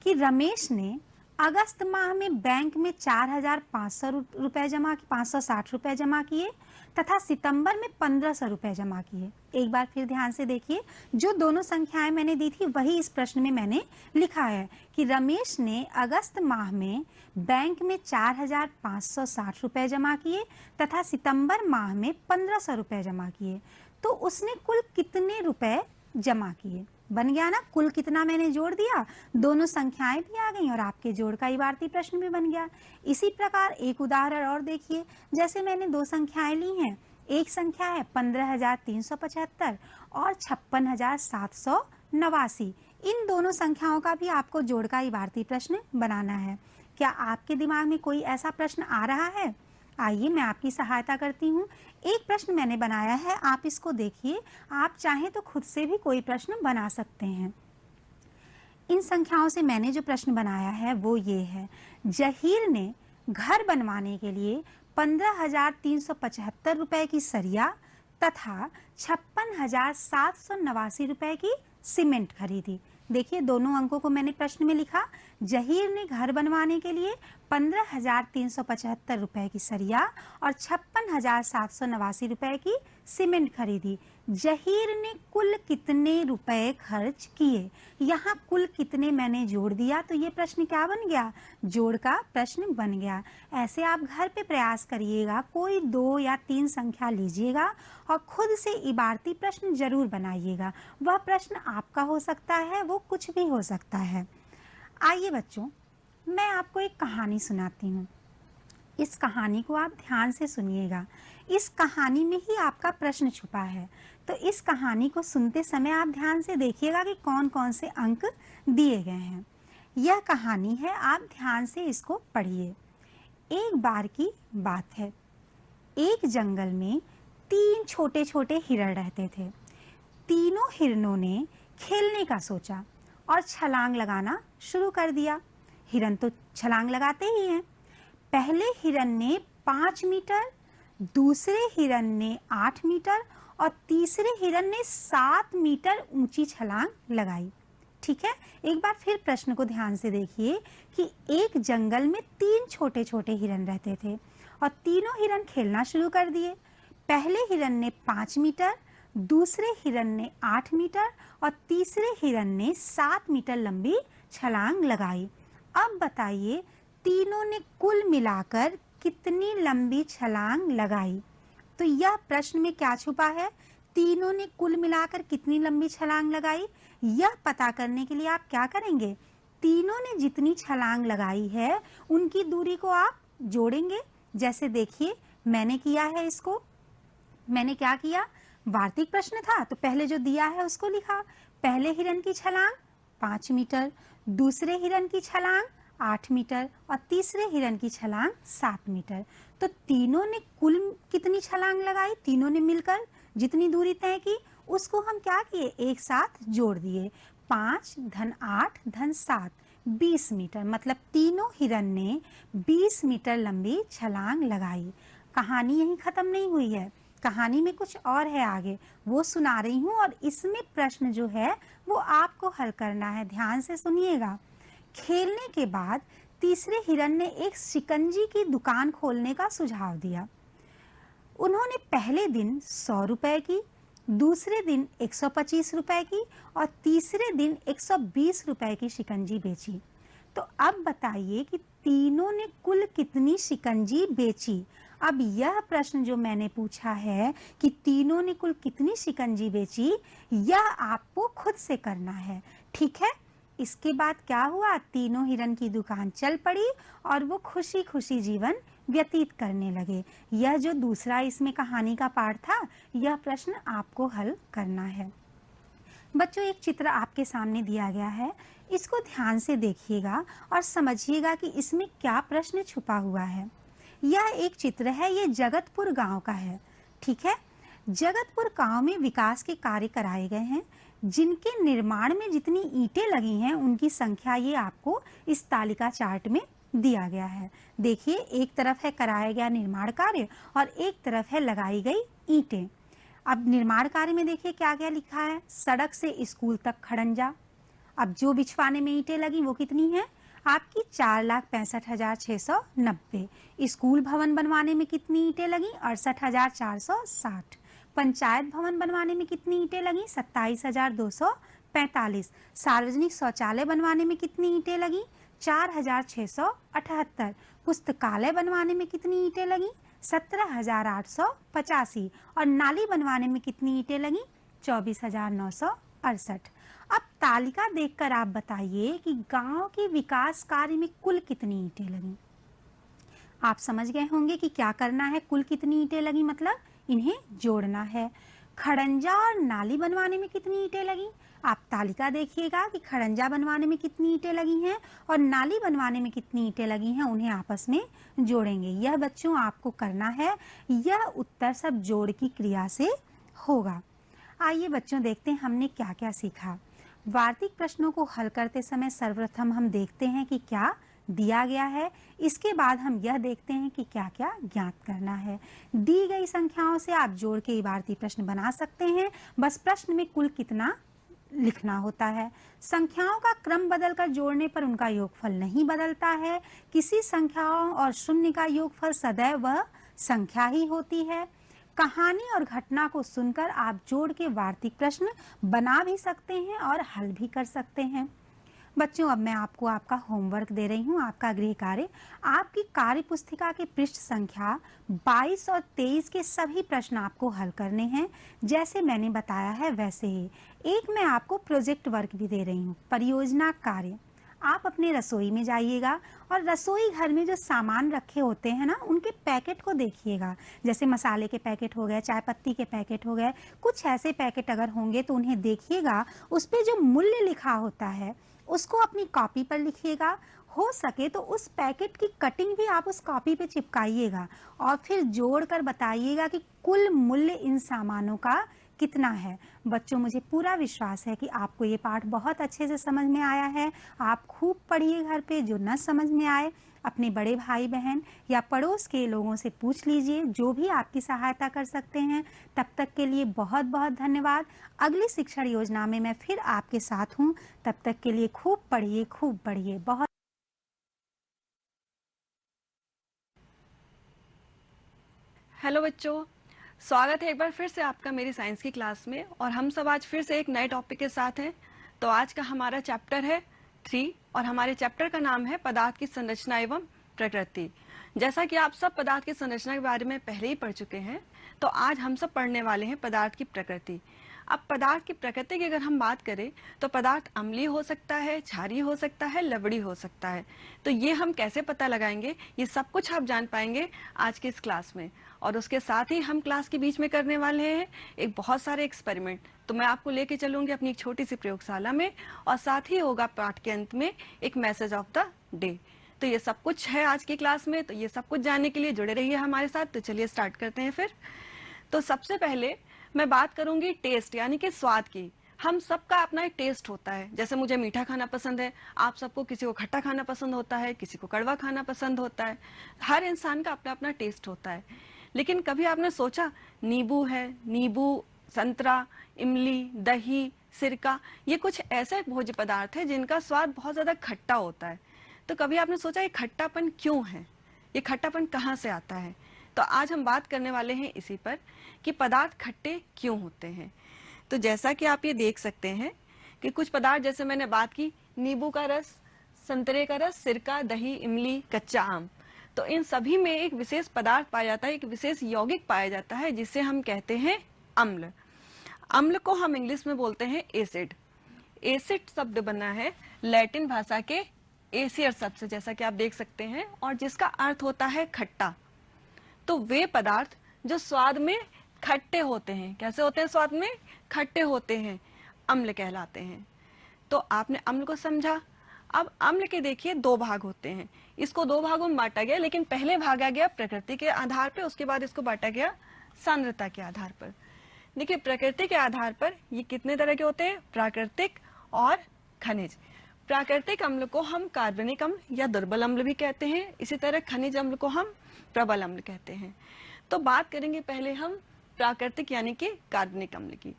कि रमेश ने अगस्त माह में बैंक में 4,500 रुपए जमा 560 रुपए जमा किए तथा सितंबर में 1,500 रुपए जमा किए। एक बार फिर ध्यान से देखिए, जो दोनों संख्याएं मैंने दी थी वही इस प्रश्न में मैंने लिखा है कि रमेश ने अगस्त माह में बैंक में 4,560 रुपए जमा किए तथा सितंबर माह में 1,500 रुपए जमा किए। तो उसने कुल कितने रुपए जमा किए? बन गया ना, कुल कितना मैंने जोड़ दिया, दोनों संख्याएं भी आ गई और आपके जोड़ का इबारती प्रश्न भी बन गया। इसी प्रकार एक उदाहरण और देखिए, जैसे मैंने दो संख्याएं ली हैं, एक संख्या है 15,375 और 56,789। इन दोनों संख्याओं का भी आपको जोड़ का इबारती प्रश्न बनाना है। क्या आपके दिमाग में कोई ऐसा प्रश्न आ रहा है? आइए मैं आपकी सहायता करती हूँ। एक प्रश्न मैंने बनाया है, आप इसको देखिए। आप चाहें तो खुद से भी कोई प्रश्न बना सकते हैं। इन संख्याओं से मैंने जो प्रश्न बनाया है वो ये है, जहीर ने घर बनवाने के लिए 15,375 रुपए की सरिया तथा 56,789 रुपए की सीमेंट खरीदी। देखिए दोनों अंकों को मैंने प्रश्न में लिखा। जहीर ने घर बनवाने के लिए 15,375 रुपए की सरिया और 56,789 रुपए की सीमेंट खरीदी। जहीर ने कुल कितने रुपए खर्च किए? यहाँ कुल कितने मैंने जोड़ दिया तो ये प्रश्न क्या बन गया? जोड़ का प्रश्न बन गया। ऐसे आप घर पे प्रयास करिएगा, कोई दो या तीन संख्या लीजिएगा और खुद से इबारती प्रश्न जरूर बनाइएगा। वह प्रश्न आपका हो सकता है, वो कुछ भी हो सकता है। आइए बच्चों, मैं आपको एक कहानी सुनाती हूँ। इस कहानी को आप ध्यान से सुनिएगा। इस कहानी में ही आपका प्रश्न छुपा है। तो इस कहानी को सुनते समय आप ध्यान से देखिएगा कि कौन कौन से अंक दिए गए हैं। यह कहानी है, आप ध्यान से इसको पढ़िए। एक बार की बात है, एक जंगल में तीन छोटे छोटे हिरण रहते थे। तीनों हिरणों ने खेलने का सोचा और छलांग लगाना शुरू कर दिया। हिरण तो छलांग लगाते ही हैं। पहले हिरण ने 5 मीटर, दूसरे हिरण ने 8 मीटर और तीसरे हिरण ने 7 मीटर ऊंची छलांग लगाई। ठीक है, एक बार फिर प्रश्न को ध्यान से देखिए कि एक जंगल में तीन छोटे छोटे हिरण रहते थे और तीनों हिरण खेलना शुरू कर दिए। पहले हिरण ने 5 मीटर, दूसरे हिरण ने 8 मीटर और तीसरे हिरण ने 7 मीटर लंबी छलांग लगाई। अब बताइए तीनों ने कुल मिलाकर कितनी लंबी छलांग लगाई? तो यह प्रश्न में क्या छुपा है? तीनों ने कुल मिलाकर कितनी लंबी छलांग लगाई, यह पता करने के लिए आप क्या करेंगे? तीनों ने जितनी छलांग लगाई है उनकी दूरी को आप जोड़ेंगे। जैसे देखिए मैंने किया है, इसको मैंने क्या किया, वार्तिक प्रश्न था तो पहले जो दिया है उसको लिखा। पहले हिरण की छलांग 5 मीटर, दूसरे हिरण की छलांग 8 मीटर और तीसरे हिरण की छलांग 7 मीटर। तो तीनों ने कुल कितनी छलांग लगाई? तीनों ने मिलकर जितनी दूरी तय की उसको हम क्या किए, एक साथ जोड़ दिए। 5 धन 8 धन 7 20 मीटर, मतलब तीनों हिरण ने 20 मीटर लंबी छलांग लगाई। कहानी यहीं खत्म नहीं हुई है, कहानी में कुछ और है आगे, वो सुना रही हूँ और इसमें प्रश्न जो है वो आपको हल करना है। ध्यान से सुनिएगा। खेलने के बाद तीसरे हिरण ने एक शिकंजी की दुकान खोलने का सुझाव दिया। उन्होंने पहले दिन 100 रुपए की, दूसरे दिन 125 रुपए की और तीसरे दिन 120 रुपए की शिकंजी बेची। तो अब बताइए कि तीनों ने कुल कितनी शिकंजी बेची? अब यह प्रश्न जो मैंने पूछा है कि तीनों ने कुल कितनी शिकंजी बेची, यह आपको खुद से करना है। ठीक है, इसके बाद क्या हुआ, तीनों हिरण की दुकान चल पड़ी और वो खुशी खुशी जीवन व्यतीत करने लगे। यह जो दूसरा इसमें कहानी का पार्ट था, यह प्रश्न आपको हल करना है। बच्चों एक चित्र आपके सामने दिया गया है, इसको ध्यान से देखिएगा और समझिएगा कि इसमें क्या प्रश्न छुपा हुआ है। यह एक चित्र है, ये जगतपुर गांव का है। ठीक है, जगतपुर गांव में विकास के कार्य कराए गए हैं। जिनके निर्माण में जितनी ईंटें लगी हैं उनकी संख्या ये आपको इस तालिका चार्ट में दिया गया है। देखिए, एक तरफ है कराया गया निर्माण कार्य और एक तरफ है लगाई गई ईंटें। अब निर्माण कार्य में देखिए क्या क्या लिखा है। सड़क से स्कूल तक खड़ंजा। अब जो बिछवाने में ईंटें लगी वो कितनी है आपकी 4,65,690। स्कूल भवन बनवाने में कितनी ईंटें लगी 68,460। पंचायत भवन बनवाने में कितनी ईंटें लगी 27,245। सार्वजनिक शौचालय बनवाने में कितनी ईंटें लगी 4,678। पुस्तकालय बनवाने में कितनी ईंटें लगी 17,885। और नाली बनवाने में कितनी ईंटें लगी 24,968। अब तालिका देखकर आप बताइए कि गांव के विकास कार्य में कुल कितनी ईंटें लगी। आप समझ गए होंगे कि क्या करना है, कुल कितनी ईंटें लगी मतलब इन्हें जोड़ना है। खड़ंजा और नाली बनवाने में कितनी ईंटें लगी, आप तालिका देखिएगा कि खड़ंजा बनवाने में कितनी ईंटें लगी हैं और नाली बनवाने में कितनी ईंटें लगी हैं, उन्हें आपस में जोड़ेंगे। यह बच्चों आपको करना है, यह उत्तर सब जोड़ की क्रिया से होगा। आइए बच्चों देखते हैं हमने क्या क्या सीखा। वार्तिक प्रश्नों को हल करते समय सर्वप्रथम हम देखते हैं कि क्या दिया गया है। इसके बाद हम यह देखते हैं कि क्या क्या ज्ञात करना है। दी गई संख्याओं से आप जोड़ के इबारती प्रश्न बना सकते हैं, बस प्रश्न में कुल कितना लिखना होता है। संख्याओं का क्रम बदलकर जोड़ने पर उनका योगफल नहीं बदलता है। किसी संख्याओं और शून्य का योगफल सदैव वह संख्या ही होती है। कहानी और घटना को सुनकर आप जोड़ के वार्तिक प्रश्न बना भी सकते हैं और हल भी कर सकते हैं। बच्चों, अब मैं आपको आपका होमवर्क दे रही हूँ, आपका गृह कार्य। आपकी कार्य पुस्तिका के पृष्ठ संख्या 22 और 23 के सभी प्रश्न आपको हल करने हैं। जैसे मैंने बताया है वैसे ही एक मैं आपको प्रोजेक्ट वर्क भी दे रही हूँ, परियोजना कार्य। आप अपने रसोई में जाइएगा और रसोई घर में जो सामान रखे होते हैं ना, उनके पैकेट को देखिएगा। जैसे मसाले के पैकेट हो गए, चाय पत्ती के पैकेट हो गए, कुछ ऐसे पैकेट अगर होंगे तो उन्हें देखिएगा। उस पे जो मूल्य लिखा होता है उसको अपनी कॉपी पर लिखिएगा। हो सके तो उस पैकेट की कटिंग भी आप उस कॉपी पे चिपकाइएगा और फिर जोड़कर बताइएगा कि कुल मूल्य इन सामानों का कितना है। बच्चों, मुझे पूरा विश्वास है कि आपको ये पाठ बहुत अच्छे से समझ में आया है। आप खूब पढ़िए घर पे। जो न समझ में आए अपने बड़े भाई बहन या पड़ोस के लोगों से पूछ लीजिए, जो भी आपकी सहायता कर सकते हैं। तब तक के लिए बहुत बहुत धन्यवाद। अगली शिक्षण योजना में मैं फिर आपके साथ हूँ। तब तक के लिए खूब पढ़िए, खूब पढ़िए। बहुत हेलो बच्चों, स्वागत है एक बार फिर से आपका मेरी साइंस की क्लास में। और हम सब आज फिर से एक नए टॉपिक के साथ हैं। तो आज का हमारा चैप्टर है 3 और हमारे चैप्टर का नाम है पदार्थ की संरचना एवं प्रकृति। जैसा कि आप सब पदार्थ की संरचना के बारे में पहले ही पढ़ चुके हैं, तो आज हम सब पढ़ने वाले हैं पदार्थ की प्रकृति। अब पदार्थ की प्रकृति की अगर हम बात करें तो पदार्थ अम्लीय हो सकता है, क्षारीय हो सकता है, लवणीय हो सकता है। तो ये हम कैसे पता लगाएंगे, ये सब कुछ आप जान पाएंगे आज के इस क्लास में। और उसके साथ ही हम क्लास के बीच में करने वाले हैं एक बहुत सारे एक्सपेरिमेंट। तो मैं आपको लेके चलूंगी अपनी एक छोटी सी प्रयोगशाला में, और साथ ही होगा पाठ के अंत में एक मैसेज ऑफ द डे। तो ये सब कुछ है आज की क्लास में। तो ये सब कुछ जानने के लिए जुड़े रहिए हमारे साथ। तो चलिए स्टार्ट करते हैं फिर। तो सबसे पहले मैं बात करूंगी टेस्ट यानी कि स्वाद की। हम सबका अपना एक टेस्ट होता है। जैसे मुझे मीठा खाना पसंद है, आप सबको किसी को खट्टा खाना पसंद होता है, किसी को कड़वा खाना पसंद होता है। हर इंसान का अपना अपना टेस्ट होता है। लेकिन कभी आपने सोचा, नींबू है, नींबू, संतरा, इमली, दही, सिरका, ये कुछ ऐसे भोज्य पदार्थ है जिनका स्वाद बहुत ज्यादा खट्टा होता है। तो कभी आपने सोचा ये खट्टापन क्यों है, ये खट्टापन कहाँ से आता है? तो आज हम बात करने वाले हैं इसी पर कि पदार्थ खट्टे क्यों होते हैं। तो जैसा कि आप ये देख सकते हैं कि कुछ पदार्थ, जैसे मैंने बात की नींबू का रस, संतरे का रस, सिरका, दही, इमली, कच्चा आम, तो इन सभी में एक विशेष पदार्थ पाया जाता है, एक विशेष यौगिक पाया जाता है जिसे हम कहते हैं अम्ल। अम्ल को हम इंग्लिश में बोलते हैं एसिड। एसिड शब्द बना है लैटिन भाषा के एसियर शब्द से, जैसा कि आप देख सकते हैं, और जिसका अर्थ होता है खट्टा। तो वे पदार्थ जो स्वाद में खट्टे होते हैं, कैसे होते हैं? स्वाद में खट्टे होते हैं, अम्ल कहलाते हैं। तो आपने अम्ल को समझा। अब अम्ल के देखिए दो भाग होते हैं, इसको दो भागों में बांटा गया, लेकिन पहले भागा गया प्रकृति के आधार पर, उसके बाद इसको बांटा गया सांद्रता के आधार पर। देखिए प्रकृति के आधार पर ये कितने तरह के होते हैं, प्राकृतिक और खनिज। प्राकृतिक अम्ल को हम कार्बनिक अम्ल या दुर्बल अम्ल भी कहते हैं, इसी तरह खनिज अम्ल को हम प्रबल अम्ल कहते हैं। तो बात करेंगे पहले हम प्राकृतिक यानी कि कार्बनिक अम्ल की।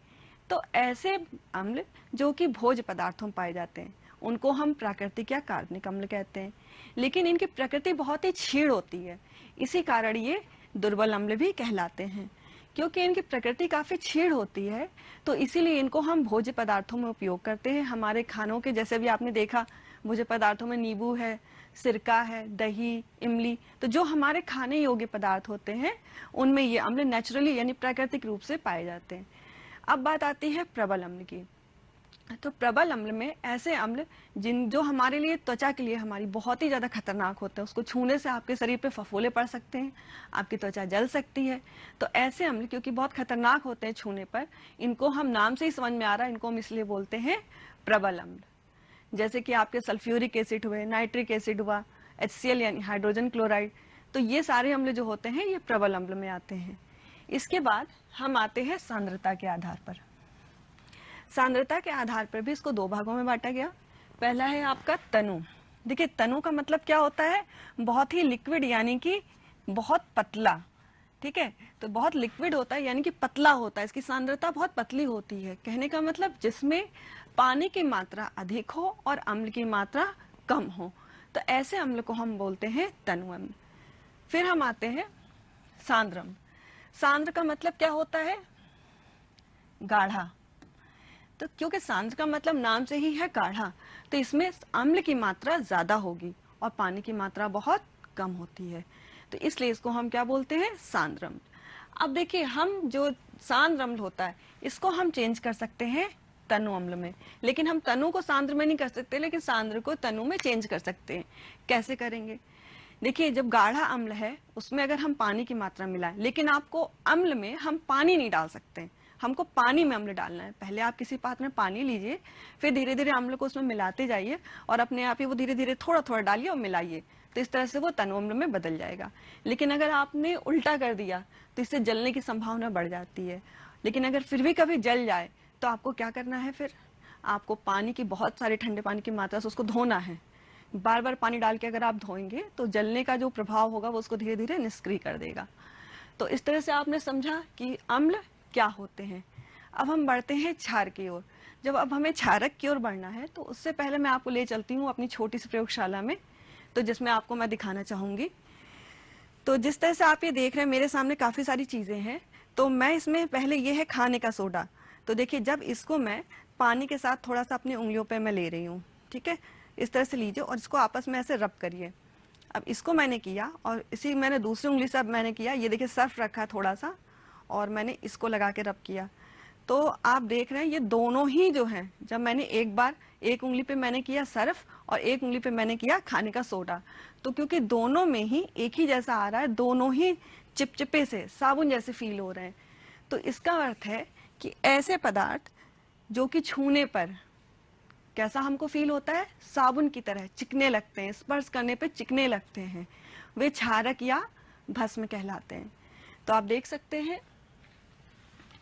तो ऐसे अम्ल जो कि भोज पदार्थों में पाए जाते हैं उनको हम प्राकृतिक या कार्बनिक अम्ल कहते हैं, लेकिन इनकी प्रकृति बहुत ही क्षीण होती है, इसी कारण ये दुर्बल अम्ल भी कहलाते हैं। क्योंकि इनकी प्रकृति काफी क्षीण होती है तो इसीलिए इनको हम भोज्य पदार्थों में उपयोग करते हैं। हमारे खानों के जैसे भी आपने देखा भोज्य पदार्थों में नींबू है, सिरका है, दही, इमली, तो जो हमारे खाने योग्य पदार्थ होते हैं उनमें ये अम्ल नेचुरली यानी प्राकृतिक रूप से पाए जाते हैं। अब बात आती है प्रबल अम्ल की। तो प्रबल अम्ल में ऐसे अम्ल जो हमारे लिए त्वचा के लिए हमारी बहुत ही ज्यादा खतरनाक होते हैं, उसको छूने से आपके शरीर पे फफोले पड़ सकते हैं, आपकी त्वचा जल सकती है। तो ऐसे अम्ल क्योंकि बहुत खतरनाक होते हैं छूने पर, इनको हम नाम से ही समझ में आ रहा है, इनको हम इसलिए बोलते हैं प्रबल अम्ल। जैसे कि आपके सल्फ्यूरिक एसिड हुए, नाइट्रिक एसिड हुआ, HCl यानी हाइड्रोजन क्लोराइड, तो ये सारे अम्ल जो होते हैं ये प्रबल अम्ल में आते हैं। इसके बाद हम आते हैं सांद्रता के आधार पर। सांद्रता के आधार पर भी इसको दो भागों में बांटा गया। पहला है आपका तनु। देखिए तनु का मतलब क्या होता है, बहुत ही लिक्विड यानी कि बहुत पतला, ठीक है। तो बहुत लिक्विड होता है यानी कि पतला होता है, इसकी सांद्रता बहुत पतली होती है। कहने का मतलब जिसमें पानी की मात्रा अधिक हो और अम्ल की मात्रा कम हो, तो ऐसे अम्ल को हम बोलते हैं तनु अम्ल। फिर हम आते हैं सांद्रम। सांद्र का मतलब क्या होता है, गाढ़ा। तो क्योंकि सांद्र का मतलब नाम से ही है गाढ़ा, तो इसमें अम्ल की मात्रा ज्यादा होगी और पानी की मात्रा बहुत कम होती है, तो इसलिए इसको हम क्या बोलते हैं, सांद्र अम्ल। अब देखिए हम जो सांद्र अम्ल होता है इसको हम चेंज कर सकते हैं तनु अम्ल में, लेकिन हम तनु को सांद्र में नहीं कर सकते, लेकिन सांद्र को तनु में चेंज कर सकते हैं। कैसे करेंगे, देखिए जब गाढ़ा अम्ल है उसमें अगर हम पानी की मात्रा मिलाएं, लेकिन आपको अम्ल में हम पानी नहीं डाल सकते, हमको पानी में अम्ल डालना है। पहले आप किसी पात्र में पानी लीजिए, फिर धीरे धीरे अम्ल को उसमें मिलाते जाइए और अपने आप ही वो धीरे धीरे थोड़ा थोड़ा डालिए और मिलाइए, तो इस तरह से वो तनु अम्ल में बदल जाएगा। लेकिन अगर आपने उल्टा कर दिया तो इससे जलने की संभावना बढ़ जाती है। लेकिन अगर फिर भी कभी जल जाए तो आपको क्या करना है, फिर आपको पानी की बहुत सारे ठंडे पानी की मात्रा से उसको धोना है। बार बार पानी डाल के अगर आप धोएंगे तो जलने का जो प्रभाव होगा वो उसको धीरे धीरे निष्क्रिय कर देगा। तो इस तरह से आपने समझा कि अम्ल क्या होते हैं। अब हम बढ़ते हैं क्षार की ओर। जब अब हमें क्षारक की ओर बढ़ना है तो उससे पहले मैं आपको ले चलती हूँ अपनी छोटी सी प्रयोगशाला में, तो जिसमें आपको मैं दिखाना चाहूंगी। तो जिस तरह से आप ये देख रहे हैं मेरे सामने काफी सारी चीजें हैं, तो मैं इसमें पहले ये है खाने का सोडा। तो देखिए जब इसको मैं पानी के साथ थोड़ा सा अपनी उंगलियों पे मैं ले रही हूँ, ठीक है, इस तरह से लीजिए और इसको आपस में ऐसे रब करिए। अब इसको मैंने किया और इसी मैंने दूसरी उंगली से अब मैंने किया, ये देखिए सर्फ रखा थोड़ा सा और मैंने इसको लगा के रब किया। तो आप देख रहे हैं ये दोनों ही जो हैं, जब मैंने एक बार एक उंगली पे मैंने किया सर्फ और एक उंगली पे मैंने किया खाने का सोडा, तो क्योंकि दोनों में ही एक ही जैसा आ रहा है, दोनों ही चिपचिपे से साबुन जैसे फील हो रहे हैं, तो इसका अर्थ है कि ऐसे पदार्थ जो कि छूने पर कैसा हमको फील होता है, साबुन की तरह चिकने लगते हैं, स्पर्श करने पे चिकने लगते हैं, वे क्षारक या भस्म कहलाते हैं। तो आप देख सकते हैं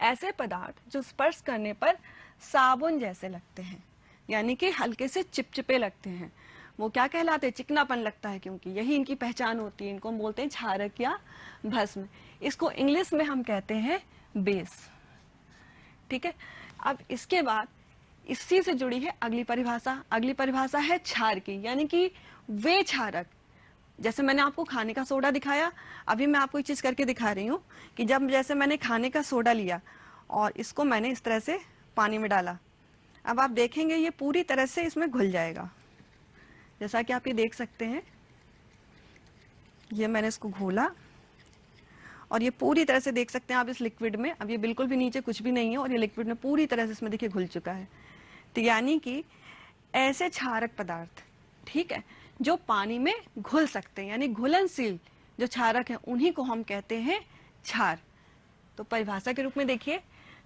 ऐसे पदार्थ जो स्पर्श करने पर साबुन जैसे लगते हैं, यानी कि हल्के से चिपचिपे लगते हैं, वो क्या कहलाते हैं, चिकनापन लगता है, क्योंकि यही इनकी पहचान होती है। इनको हम बोलते हैं क्षारक या भस्म। इसको इंग्लिश में हम कहते हैं बेस, ठीक है। अब इसके बाद इसी से जुड़ी है अगली परिभाषा। अगली परिभाषा है क्षार की, यानी कि वे क्षारक, जैसे मैंने आपको खाने का सोडा दिखाया, अभी मैं आपको एक चीज करके दिखा रही हूँ कि जब जैसे मैंने खाने का सोडा लिया और इसको मैंने इस तरह से पानी में डाला, अब आप देखेंगे ये पूरी तरह से इसमें घुल जाएगा। जैसा कि आप ये देख सकते हैं, ये मैंने इसको घोला और ये पूरी तरह से देख सकते हैं आप इस लिक्विड में, अब ये बिल्कुल भी नीचे कुछ भी नहीं है और ये लिक्विड में पूरी तरह से इसमें देखिए घुल चुका है। तो यानी कि ऐसे क्षारक पदार्थ, ठीक है, जो पानी में घुल सकते हैं, यानी घुलनशील जो क्षारक हैं, उन्हीं को हम कहते हैं क्षार। तो परिभाषा के रूप में देखिए,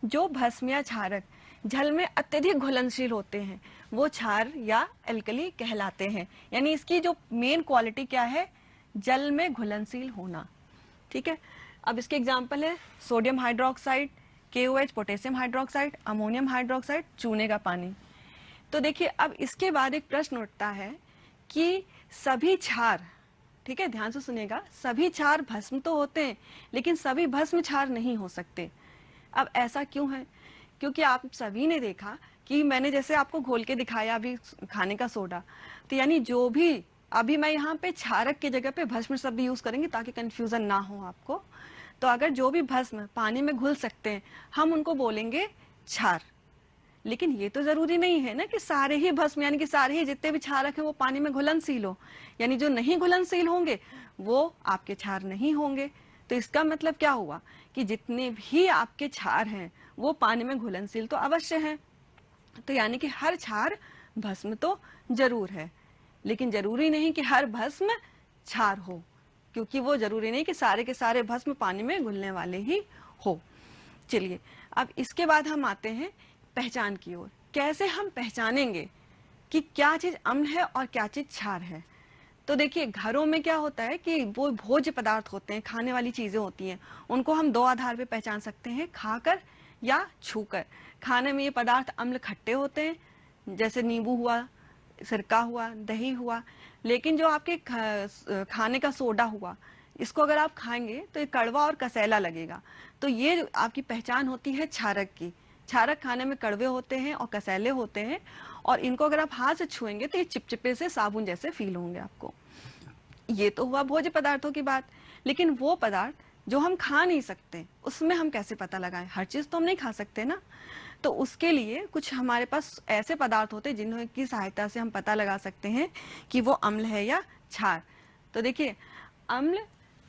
जो भस्म या क्षारक जल में अत्यधिक घुलनशील होते हैं वो क्षार या एल्कली कहलाते हैं। यानी इसकी जो मेन क्वालिटी क्या है, जल में घुलनशील होना। ठीक है, अब इसके एग्जाम्पल है sodium hydroxide, KOH potassium hydroxide, ammonium hydroxide, चूने का पानी। तो देखिए अब इसके बाद एक प्रश्न उठता है कि सभी क्षार, ठीक है ध्यान से सुनिएगा, सभी क्षार भस्म तो होते हैं लेकिन सभी भस्म क्षार नहीं हो सकते। अब ऐसा क्यों है? क्योंकि आप सभी ने देखा कि मैंने जैसे आपको घोल के दिखाया अभी खाने का सोडा, तो यानी जो भी, अभी मैं यहाँ पे क्षारक की जगह पे भस्म शब्द यूज करेंगे ताकि कंफ्यूजन ना हो आपको। तो अगर जो भी भस्म पानी में घुल सकते हैं हम उनको बोलेंगे क्षार। लेकिन ये तो जरूरी नहीं है ना कि सारे ही भस्म यानी कि सारे ही जितने भी क्षारक हैं वो पानी में घुलनशील हो, यानी जो नहीं घुलनशील होंगे वो आपके क्षार नहीं होंगे। तो इसका मतलब क्या हुआ कि जितने भी आपके क्षार हैं वो पानी में घुलनशील तो अवश्य हैं। तो यानी कि हर क्षार भस्म तो जरूर है, लेकिन जरूरी नहीं कि हर भस्म क्षार हो, क्योंकि वो जरूरी नहीं कि सारे के सारे भस्म पानी में घुलने वाले ही हो। चलिए अब इसके बाद हम आते हैं पहचान की ओर। कैसे हम पहचानेंगे कि क्या चीज अम्ल है और क्या चीज क्षार है? तो देखिए घरों में क्या होता है कि वो भोज्य पदार्थ होते हैं, खाने वाली चीजें होती हैं, उनको हम दो आधार पे पहचान सकते हैं, खाकर या छूकर। खाने में ये पदार्थ अम्ल खट्टे होते हैं, जैसे नींबू हुआ, सिरका हुआ, दही हुआ। लेकिन जो आपके खाने का सोडा हुआ, इसको अगर आप खाएंगे तो ये कड़वा और कसैला लगेगा। तो ये आपकी पहचान होती है क्षारक की। क्षारक खाने में कड़वे होते हैं और कसैले होते हैं, और इनको अगर आप हाथ से छुएंगे तो ये चिपचिपे से साबुन जैसे फील होंगे आपको। ये तो हुआ भोज्य पदार्थों की बात। लेकिन वो पदार्थ जो हम खा नहीं सकते उसमें हम कैसे पता लगाएं? हर चीज तो हम नहीं खा सकते ना। तो उसके लिए कुछ हमारे पास ऐसे पदार्थ होते हैं जिनकी सहायता से हम पता लगा सकते हैं कि वो अम्ल है या क्षार। तो देखिए अम्ल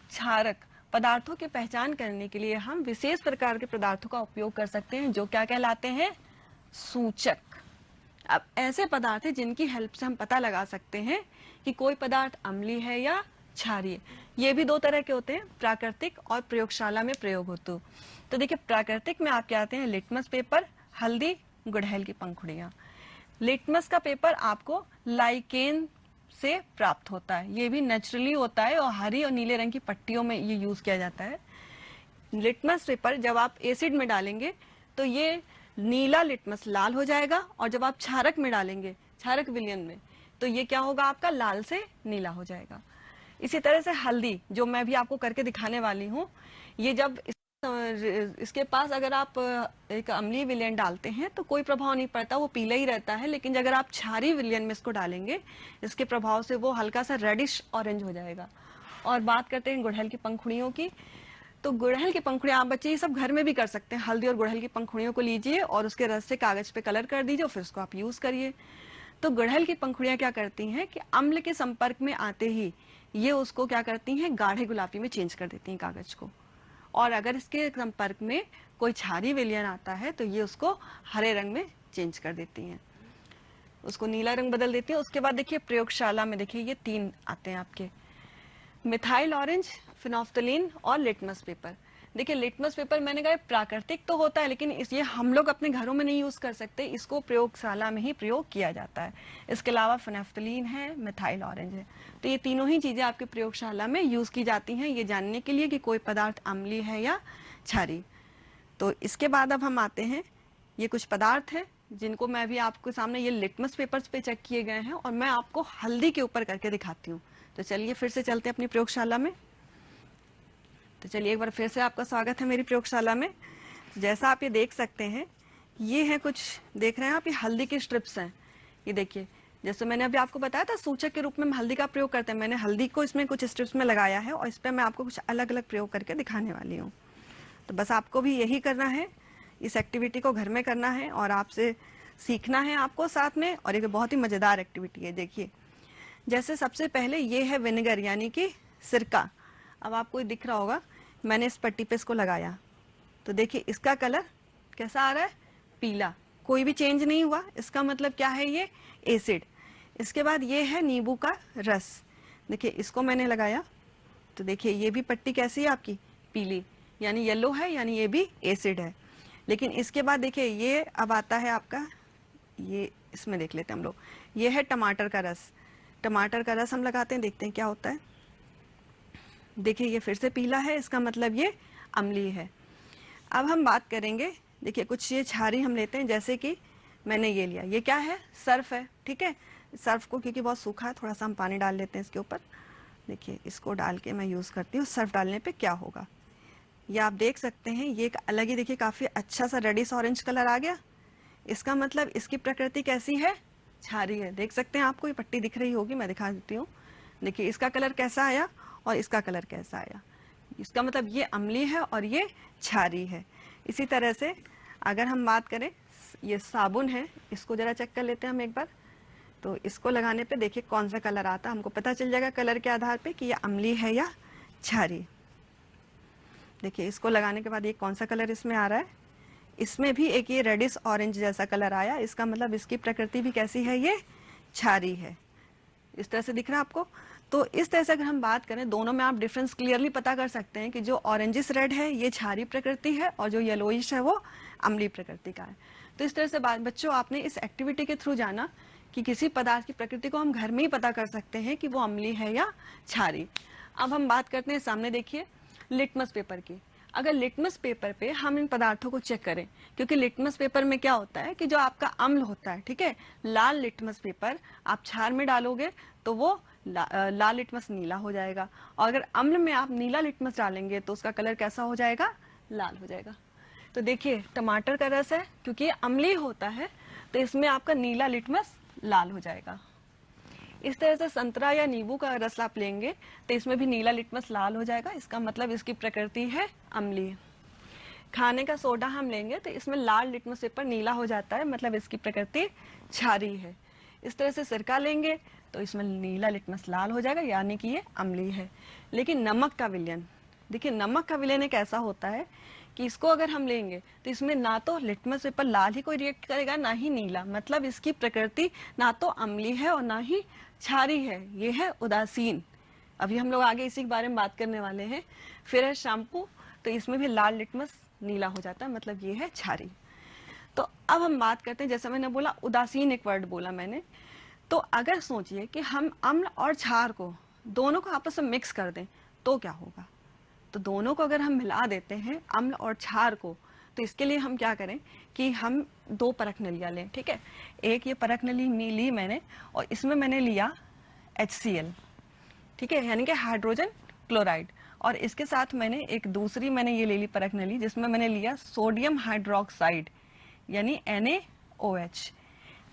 क्षारक पदार्थों की पहचान करने के लिए हम विशेष प्रकार के पदार्थों का उपयोग कर सकते हैं जो क्या कहलाते हैं? सूचक। अब ऐसे पदार्थ हैं जिनकी हेल्प से हम पता लगा सकते हैं कि कोई पदार्थ अम्लीय है या क्षारीय। ये भी दो तरह के होते हैं, प्राकृतिक और प्रयोगशाला में प्रयोग हेतु। तो देखिए प्राकृतिक में आप क्या आते हैं? लिटमस पेपर, हल्दी, गुड़हल की पंखुड़ियां। लिटमस का पेपर आपको लाइकेन से प्राप्त होता है, ये भी नेचुरली होता है और हरी और नीले रंग की पट्टियों में ये यूज किया जाता है। लिटमस पेपर जब आप एसिड में डालेंगे तो ये नीला लिटमस लाल हो जाएगा, और जब आप क्षारक में डालेंगे, क्षारक विलयन में, तो ये क्या होगा? आपका लाल से नीला हो जाएगा। इसी तरह से हल्दी, जो मैं भी आपको करके दिखाने वाली हूँ, ये जब इसके पास अगर आप एक अम्लीय विलयन डालते हैं तो कोई प्रभाव नहीं पड़ता, वो पीला ही रहता है। लेकिन अगर आप क्षारीय विलयन में इसको डालेंगे, इसके प्रभाव से वो हल्का सा रेडिश ऑरेंज हो जाएगा। और बात करते हैं गुड़हल की पंखुड़ियों की। तो गुड़हल की पंखुड़ियां आप बच्चे ये सब घर में भी कर सकते हैं। हल्दी और गुड़हल की पंखुड़ियों को लीजिए और उसके रस से कागज पे कलर कर दीजिए, फिर उसको आप यूज करिए। तो गुड़हल की पंखुड़ियां क्या करती हैं कि अम्ल के संपर्क में आते ही ये उसको क्या करती हैं? गाढ़े गुलाबी में चेंज कर देती हैं कागज को। और अगर इसके संपर्क में कोई क्षारीय विलयन आता है तो ये उसको हरे रंग में चेंज कर देती हैं, उसको नीला रंग बदल देती है। उसके बाद देखिए प्रयोगशाला में देखिए ये तीन आते हैं आपके, मिथाइल ऑरेंज, फिनोफ्थलीन और लिटमस पेपर। देखिए लिटमस पेपर मैंने कहा प्राकृतिक तो होता है, लेकिन ये हम लोग अपने घरों में नहीं यूज कर सकते, इसको प्रयोगशाला में ही प्रयोग किया जाता है। इसके अलावा फिनोफ्थलीन है, मिथाइल ऑरेंज है। तो ये तीनों ही चीजें आपके प्रयोगशाला में यूज की जाती हैं, ये जानने के लिए कि कोई पदार्थ अम्लीय है या क्षारीय। तो इसके बाद अब हम आते हैं, ये कुछ पदार्थ हैं जिनको मैं भी आपके सामने ये लिटमस पेपर्स पे चेक किए गए हैं, और मैं आपको हल्दी के ऊपर करके दिखाती हूँ। तो चलिए फिर से चलते हैं अपनी प्रयोगशाला में। तो चलिए एक बार फिर से आपका स्वागत है मेरी प्रयोगशाला में। जैसा आप ये देख सकते हैं, ये है कुछ, देख रहे हैं आप, ये हल्दी की स्ट्रिप्स हैं। ये देखिए, जैसे मैंने अभी आपको बताया था सूचक के रूप में हम हल्दी का प्रयोग करते हैं, मैंने हल्दी को इसमें कुछ स्ट्रिप्स में लगाया है और इस पर मैं आपको कुछ अलग अलग प्रयोग करके दिखाने वाली हूँ। तो बस आपको भी यही करना है, इस एक्टिविटी को घर में करना है और आपसे सीखना है आपको साथ में। और एक बहुत ही मज़ेदार एक्टिविटी है। देखिए जैसे सबसे पहले ये है विनेगर यानी कि सिरका। अब आपको दिख रहा होगा, मैंने इस पट्टी पे इसको लगाया तो देखिए इसका कलर कैसा आ रहा है? पीला, कोई भी चेंज नहीं हुआ। इसका मतलब क्या है? ये एसिड। इसके बाद ये है नींबू का रस। देखिए इसको मैंने लगाया तो देखिए ये भी पट्टी कैसी है आपकी? पीली, यानी येलो है, यानी ये भी एसिड है। लेकिन इसके बाद देखिए ये अब आता है आपका, ये इसमें देख लेते हैं हम लोग। ये है टमाटर का रस। टमाटर का रस हम लगाते हैं, देखते हैं क्या होता है। देखिए ये फिर से पीला है, इसका मतलब ये अम्लीय है। अब हम बात करेंगे, देखिए कुछ ये क्षारी हम लेते हैं, जैसे कि मैंने ये लिया, ये क्या है, सर्फ है, ठीक है। सर्फ को क्योंकि बहुत सूखा है, थोड़ा सा हम पानी डाल लेते हैं इसके ऊपर। देखिए इसको डाल के मैं यूज़ करती हूँ। सर्फ डालने पे क्या होगा, ये आप देख सकते हैं, ये एक अलग ही देखिए काफ़ी अच्छा सा रेडिश ऑरेंज कलर आ गया। इसका मतलब इसकी प्रकृति कैसी है, क्षारी है। देख सकते हैं, आपको ये पट्टी दिख रही होगी, मैं दिखा देती हूँ। देखिए इसका कलर कैसा आया और इसका कलर कैसा आया, इसका मतलब ये अम्लीय है और ये क्षारी है। इसी तरह से अगर हम बात करें, ये साबुन है, इसको जरा चेक कर लेते हैं हम एक बार। तो इसको लगाने पे देखिए कौन सा कलर आता है, हमको पता चल जाएगा कलर के आधार पे कि ये अम्लीय है या क्षारी। देखिए इसको लगाने के बाद ये कौन सा कलर इसमें आ रहा है, इसमें भी एक ये रेडिश ऑरेंज जैसा कलर आया, इसका मतलब इसकी प्रकृति भी कैसी है, ये क्षारी है। इस तरह से दिख रहा है आपको। तो इस तरह से अगर हम बात करें, दोनों में आप डिफरेंस क्लियरली पता कर सकते हैं कि जो ऑरेंजिस रेड है ये क्षारी प्रकृति है और जो येलोइश है वो अम्लीय प्रकृति का है। तो इस तरह से बच्चों आपने इस एक्टिविटी के थ्रू जाना कि किसी पदार्थ की प्रकृति को हम घर में ही पता कर सकते हैं कि वो अम्लीय है या क्षारी। अब हम बात करते हैं, सामने देखिए लिटमस पेपर की। अगर लिटमस पेपर पे हम इन पदार्थों को चेक करें, क्योंकि लिटमस पेपर में क्या होता है कि जो आपका अम्ल होता है, ठीक है, लाल लिटमस पेपर आप क्षार में डालोगे तो वो लाल लिटमस नीला हो जाएगा, और अगर अम्ल में आप नीला लिटमस डालेंगे तो उसका कलर कैसा हो जाएगा, लाल हो जाएगा। तो देखिए टमाटर का रस है, क्योंकि ये अम्लीय होता है तो इसमें आपका नीला लिटमस लाल हो जाएगा। इस तरह से संतरा या नींबू का रस आप लेंगे तो इसमें भी नीला लिटमस लाल हो जाएगा, इसका मतलब इसकी प्रकृति है अम्लीय। खाने का सोडा हम लेंगे तो इसमें लाल लिटमस पेपर नीला हो जाता है, मतलब इसकी प्रकृति क्षारी है। इस तरह से सिरका लेंगे तो इसमें नीला लिटमस लाल हो जाएगा, यानी कि ये अम्लीय है। लेकिन नमक का विलयन, देखिए नमक का विलयन एक ऐसा होता है कि इसको अगर हम लेंगे तो इसमें ना तो लिटमस पेपर लाल ही कोई रिएक्ट करेगा, ना ही नीला, मतलब इसकी प्रकृति ना तो अम्लीय है और ना ही क्षारी है, ये है उदासीन। अभी हम लोग आगे इसी के बारे में बात करने वाले हैं। फिर है शैम्पू, तो इसमें भी लाल लिटमस नीला हो जाता है, मतलब ये है क्षारी। तो अब हम बात करते हैं, जैसे मैंने बोला उदासीन एक वर्ड बोला मैंने, तो अगर सोचिए कि हम अम्ल और क्षार को दोनों को आपस में मिक्स कर दें तो क्या होगा। तो दोनों को अगर हम मिला देते हैं, अम्ल और क्षार को, तो इसके लिए हम क्या करें कि हम दो परख नलियाँ लें, ठीक है। एक ये परख नली ली मैंने और इसमें मैंने लिया HCl, ठीक है, यानी कि हाइड्रोजन क्लोराइड, और इसके साथ मैंने एक दूसरी मैंने ये ले ली परख नली जिसमें मैंने लिया सोडियम हाइड्रोक्साइड यानी NaOH।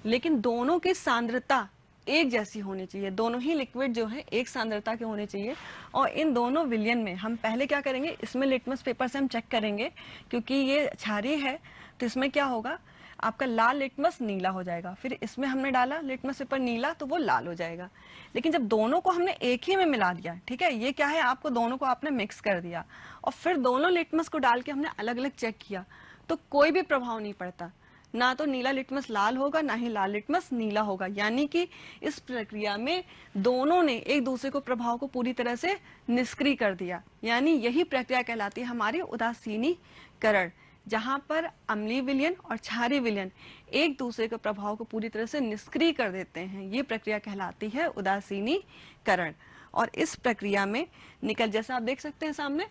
लेकिन दोनों की सांद्रता एक जैसी होनी चाहिए, दोनों ही लिक्विड जो है एक सांद्रता के होने चाहिए। और इन दोनों विलयन में हम पहले क्या करेंगे, इसमें लिटमस पेपर से हम चेक करेंगे, क्योंकि ये क्षारीय है तो इसमें क्या होगा, आपका लाल लिटमस नीला हो जाएगा। फिर इसमें हमने डाला लिटमस पेपर नीला तो वो लाल हो जाएगा। लेकिन जब दोनों को हमने एक ही में मिला दिया, ठीक है, ये क्या है, आपको दोनों को आपने मिक्स कर दिया और फिर दोनों लिटमस को डाल के हमने अलग अलग चेक किया, तो कोई भी प्रभाव नहीं पड़ता, ना तो नीला लिटमस लाल होगा ना ही लाल लिटमस नीला होगा। यानी कि इस प्रक्रिया में दोनों ने एक दूसरे को प्रभाव को पूरी तरह से निष्क्रिय कर दिया। यानी यही प्रक्रिया कहलाती है हमारी उदासीनीकरण, जहां पर अम्लीय विलयन और क्षारीय विलयन एक दूसरे के प्रभाव को पूरी तरह से निष्क्रिय कर देते हैं। ये प्रक्रिया कहलाती है उदासीनीकरण। और इस प्रक्रिया में निकल, जैसा आप देख सकते हैं सामने,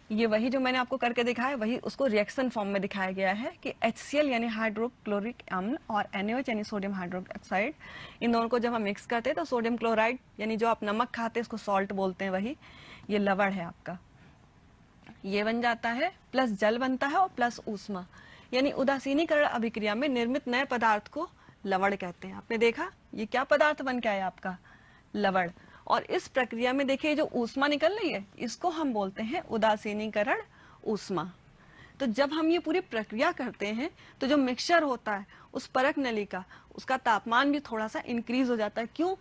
ये वही जो मैंने आपको करके दिखाया वही उसको रिएक्शन फॉर्म में दिखाया गया है कि HCl यानी हाइड्रोक्लोरिक अम्ल और NaOH यानी सोडियम हाइड्रोक्साइड, इन दोनों को जब हम मिक्स करते हैं तो सोडियम क्लोराइड यानी जो आप नमक खाते हैं इसको सॉल्ट बोलते हैं, वही ये लवण है आपका, ये बन जाता है, प्लस जल बनता है और प्लस ऊष्मा, यानी उदासीनीकरण अभिक्रिया में निर्मित नए पदार्थ को लवण कहते हैं। आपने देखा ये क्या पदार्थ बन के आया आपका, लवण। और इस प्रक्रिया में देखिए जो ऊष्मा निकल रही है इसको हम बोलते हैं उदासीनीकरण ऊष्मा। तो जब हम ये पूरी प्रक्रिया करते हैं तो जो मिक्सचर होता है उस परख नली का, उसका तापमान भी थोड़ा सा इंक्रीज हो जाता है। क्यों?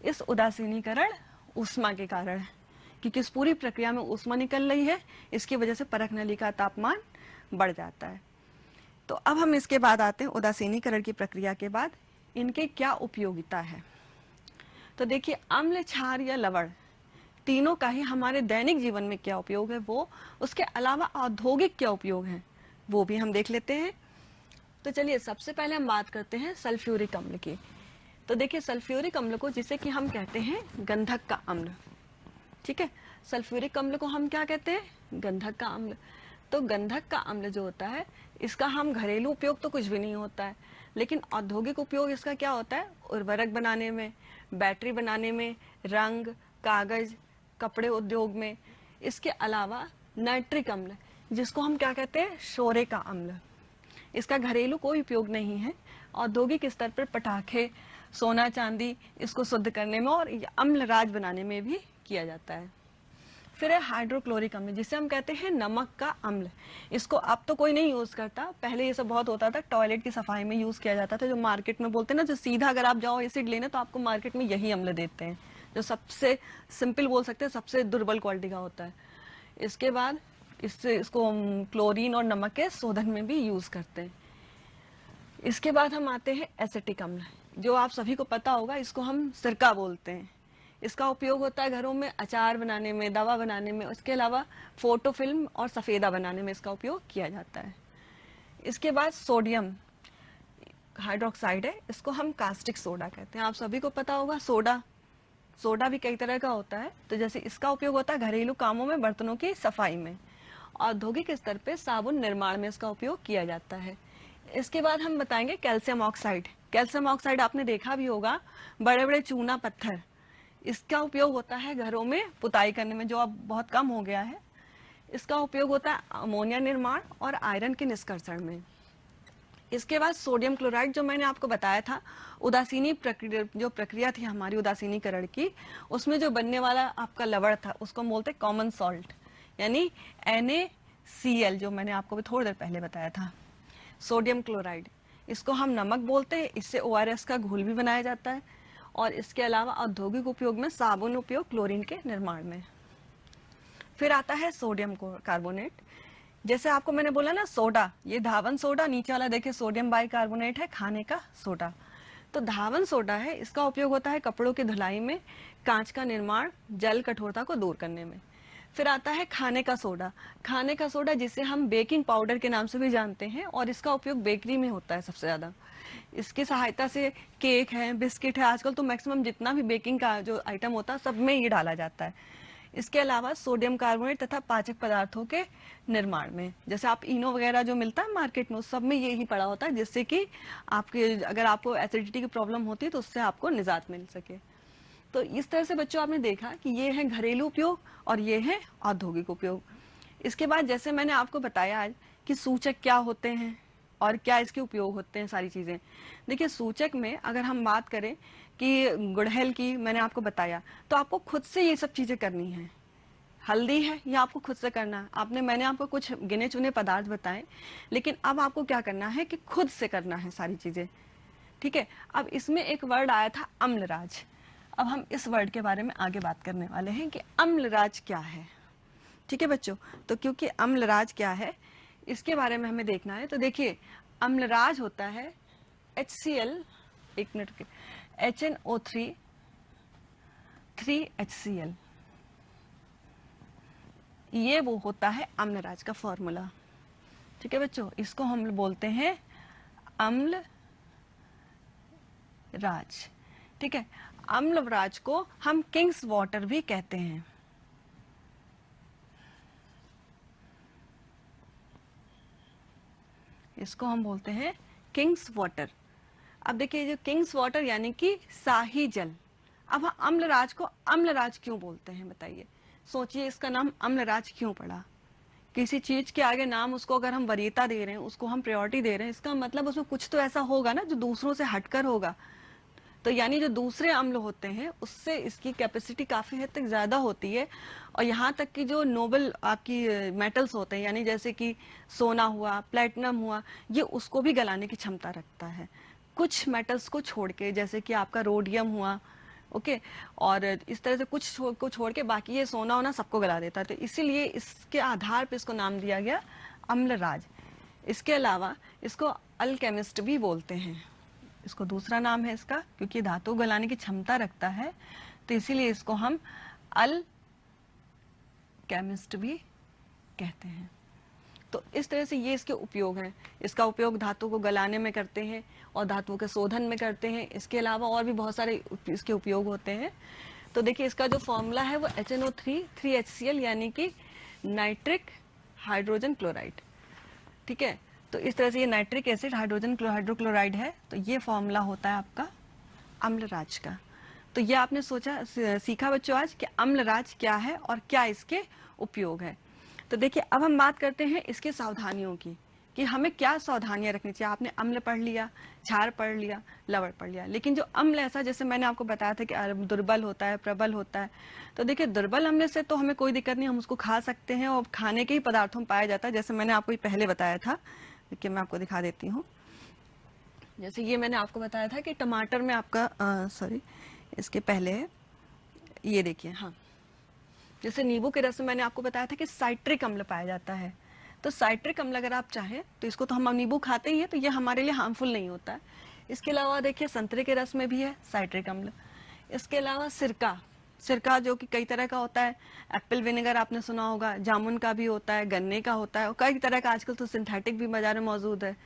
इस उदासीनीकरण ऊष्मा के कारण, क्योंकि इस पूरी प्रक्रिया में ऊष्मा निकल रही है, इसकी वजह से परख नली का तापमान बढ़ जाता है। तो अब हम इसके बाद आते हैं उदासीनीकरण की प्रक्रिया के बाद इनके क्या उपयोगिता है। तो देखिए अम्ल, क्षार या लवण तीनों का ही हमारे दैनिक जीवन में क्या उपयोग है, वो उसके अलावा औद्योगिक क्या उपयोग है वो भी हम देख लेते हैं। तो चलिए सबसे पहले हम बात करते हैं सल्फ्यूरिक अम्ल की। तो देखिए सल्फ्यूरिक अम्ल को जिसे कि हम कहते हैं गंधक का अम्ल, ठीक है। सल्फ्यूरिक अम्ल को हम क्या कहते हैं? गंधक का अम्ल। तो गंधक का अम्ल जो होता है इसका हम घरेलू उपयोग तो कुछ भी नहीं होता है, लेकिन औद्योगिक उपयोग इसका क्या होता है? उर्वरक बनाने में, बैटरी बनाने में, रंग, कागज, कपड़े उद्योग में। इसके अलावा नाइट्रिक अम्ल जिसको हम क्या कहते हैं? शोरे का अम्ल। इसका घरेलू कोई उपयोग नहीं है, औद्योगिक स्तर पर पटाखे, सोना चांदी इसको शुद्ध करने में और अम्ल राज बनाने में भी किया जाता है। फिर है हाइड्रोक्लोरिक अम्ल जिसे हम कहते हैं नमक का अम्ल। इसको अब तो कोई नहीं यूज करता, पहले ये सब बहुत होता था, टॉयलेट की सफाई में यूज किया जाता था। जो मार्केट में बोलते हैं ना, जो सीधा अगर आप जाओ एसिड लेने तो आपको मार्केट में यही अम्ल देते हैं, जो सबसे सिंपल बोल सकते हैं सबसे दुर्बल क्वालिटी का होता है। इसके बाद इसको हम क्लोरीन और नमक के शोधन में भी यूज करते हैं। इसके बाद हम आते हैं एसिटिक अम्ल, जो आप सभी को पता होगा, इसको हम सिरका बोलते हैं। इसका उपयोग होता है घरों में अचार बनाने में, दवा बनाने में। इसके अलावा फोटो फिल्म और सफेदा बनाने में इसका उपयोग किया जाता है। इसके बाद सोडियम हाइड्रोक्साइड है, इसको हम कास्टिक सोडा कहते हैं। आप सभी को पता होगा सोडा भी कई तरह का होता है। तो जैसे इसका उपयोग होता है घरेलू कामों में, बर्तनों की सफाई में। औद्योगिक स्तर पे साबुन निर्माण में इसका उपयोग किया जाता है। इसके बाद हम बताएंगे कैल्शियम ऑक्साइड। कैल्शियम ऑक्साइड आपने देखा भी होगा, बड़े बड़े चूना पत्थर, इसका उपयोग होता है घरों में पुताई करने में, जो अब बहुत कम हो गया है। इसका उपयोग होता है अमोनिया निर्माण और आयरन के निष्कर्षण में। इसके बाद सोडियम क्लोराइड, जो मैंने आपको बताया था, उदासीनी प्रक्रिया, जो प्रक्रिया थी हमारी उदासीनीकरण की, उसमें जो बनने वाला आपका लवण था उसको बोलते कॉमन सॉल्ट, यानी NaCl, जो मैंने आपको भी थोड़ी देर पहले बताया था। सोडियम क्लोराइड, इसको हम नमक बोलते हैं, इससे ORS का घोल भी बनाया जाता है। और इसके अलावा औद्योगिक उपयोग में साबुन उपयोग क्लोरीन के निर्माण में। फिर आता है सोडियम कार्बोनेट। जैसे आपको मैंने बोला ना सोडा, ये धावन सोडा, नीचे वाला देखिए सोडियम बाइकार्बोनेट है, खाने का सोडा। तो धावन सोडा है, इसका उपयोग होता है कपड़ों की धुलाई में, कांच का निर्माण, जल कठोरता को दूर करने में। फिर आता है खाने का सोडा। खाने का सोडा जिसे हम बेकिंग पाउडर के नाम से भी जानते हैं, और इसका उपयोग बेकरी में होता है सबसे ज्यादा। इसकी सहायता से केक है, बिस्किट है, आजकल तो मैक्सिमम जितना भी बेकिंग का जो आइटम होता है सब में ये डाला जाता है। इसके अलावा सोडियम कार्बोनेट तथा पाचक पदार्थों के निर्माण में, जैसे आप इनो वगैरह जो मिलता है मार्केट में, उस सब में यही पड़ा होता है, जिससे कि आपके अगर आपको एसिडिटी की प्रॉब्लम होती है तो उससे आपको निजात मिल सके। तो इस तरह से बच्चों आपने देखा कि ये है घरेलू उपयोग और ये है औद्योगिक उपयोग। इसके बाद जैसे मैंने आपको बताया आज कि सूचक क्या होते हैं और क्या इसके उपयोग होते हैं, सारी चीजें। देखिए सूचक में अगर हम बात करें कि गुड़हल की मैंने आपको बताया, तो आपको खुद से ये सब चीजें करनी है। हल्दी है, ये आपको खुद से करना है। मैंने आपको कुछ गिने चुने पदार्थ बताए, लेकिन अब आपको क्या करना है कि खुद से करना है सारी चीजें, ठीक है। अब इसमें एक वर्ड आया था अम्लराज। अब हम इस वर्ड के बारे में आगे बात करने वाले हैं कि अम्लराज क्या है, ठीक है बच्चों। तो क्योंकि अम्लराज क्या है इसके बारे में हमें देखना है। तो देखिए अम्लराज होता है HCl, एक मिनट के, HNO3 3HCl, ये वो होता है अम्लराज का फॉर्मूला, ठीक है बच्चों। इसको हम बोलते हैं अम्लराज, ठीक है। अम्लराज को हम किंग्स वाटर भी कहते हैं। इसको हम बोलते हैं किंग्स वाटर। अब देखिए जो किंग्स वाटर यानी कि शाही जल। अब हम अम्लराज को अम्लराज क्यों बोलते हैं बताइए, सोचिए इसका नाम अम्लराज क्यों पड़ा। किसी चीज के आगे नाम उसको अगर हम वरीयता दे रहे हैं, उसको हम प्रायोरिटी दे रहे हैं, इसका मतलब उसमें कुछ तो ऐसा होगा ना जो दूसरों से हटकर होगा। तो यानी जो दूसरे अम्ल होते हैं उससे इसकी कैपेसिटी काफी हद तक ज्यादा होती है। और यहाँ तक कि जो नोबल आपकी मेटल्स होते हैं, यानी जैसे कि सोना हुआ, प्लेटिनम हुआ, ये उसको भी गलाने की क्षमता रखता है कुछ मेटल्स को छोड़ के, जैसे कि आपका रोडियम हुआ, ओके। और इस तरह से कुछ को छोड़ के बाकी ये सोना होना सबको गला देता है। तो इसीलिए इसके आधार पर इसको नाम दिया गया अम्लराज। इसके अलावा इसको अल्केमिस्ट भी बोलते हैं, इसको दूसरा नाम है इसका, क्योंकि धातु गलाने की क्षमता रखता है, तो इसीलिए इसको हम अल्केमिस्ट भी कहते हैं। तो इस तरह से ये इसके उपयोग हैं। इसका उपयोग धातु को गलाने में करते हैं और धातुओं के शोधन में करते हैं। इसके अलावा और भी बहुत सारे इसके उपयोग होते हैं। तो देखिए इसका जो फॉर्मूला है वो HNO3 3HCl यानी कि नाइट्रिक हाइड्रोजन क्लोराइड, ठीक है। तो इस तरह से ये नाइट्रिक एसिड हाइड्रोजन हाइड्रोक्लोराइड है। तो ये फॉर्मूला होता है आपका अम्लराज का। तो ये आपने सीखा बच्चों आज कि अम्लराज क्या है और क्या इसके उपयोग है। तो देखिए अब हम बात करते हैं इसके सावधानियों की कि हमें क्या सावधानियां रखनी चाहिए। आपने अम्ल पढ़ लिया, क्षार पढ़ लिया, लवण पढ़ लिया, लेकिन जो अम्ल ऐसा जैसे मैंने आपको बताया था कि दुर्बल होता है, प्रबल होता है। तो देखिए दुर्बल अम्ल से तो हमें कोई दिक्कत नहीं, हम उसको खा सकते हैं और खाने के ही पदार्थों में पाया जाता है। जैसे मैंने आपको पहले बताया था, देखिए मैं आपको दिखा देती हूँ। जैसे ये मैंने आपको बताया था कि टमाटर में आपका सॉरी इसके पहले है, ये देखिए, हाँ, जैसे नींबू के रस में मैंने आपको बताया था कि साइट्रिक अम्ल पाया जाता है। तो साइट्रिक अम्ल अगर आप चाहें तो इसको तो हम नींबू खाते ही है, तो ये हमारे लिए हार्मफुल नहीं होता है। इसके अलावा देखिए संतरे के रस में भी है साइट्रिक अम्ल। इसके अलावा सिरका जो कि कई तरह का होता है। एप्पल विनेगर आपने सुना होगा, जामुन का भी होता है, गन्ने का होता है और कई तरह का आजकल तो सिंथेटिक भी बाजार में मौजूद है।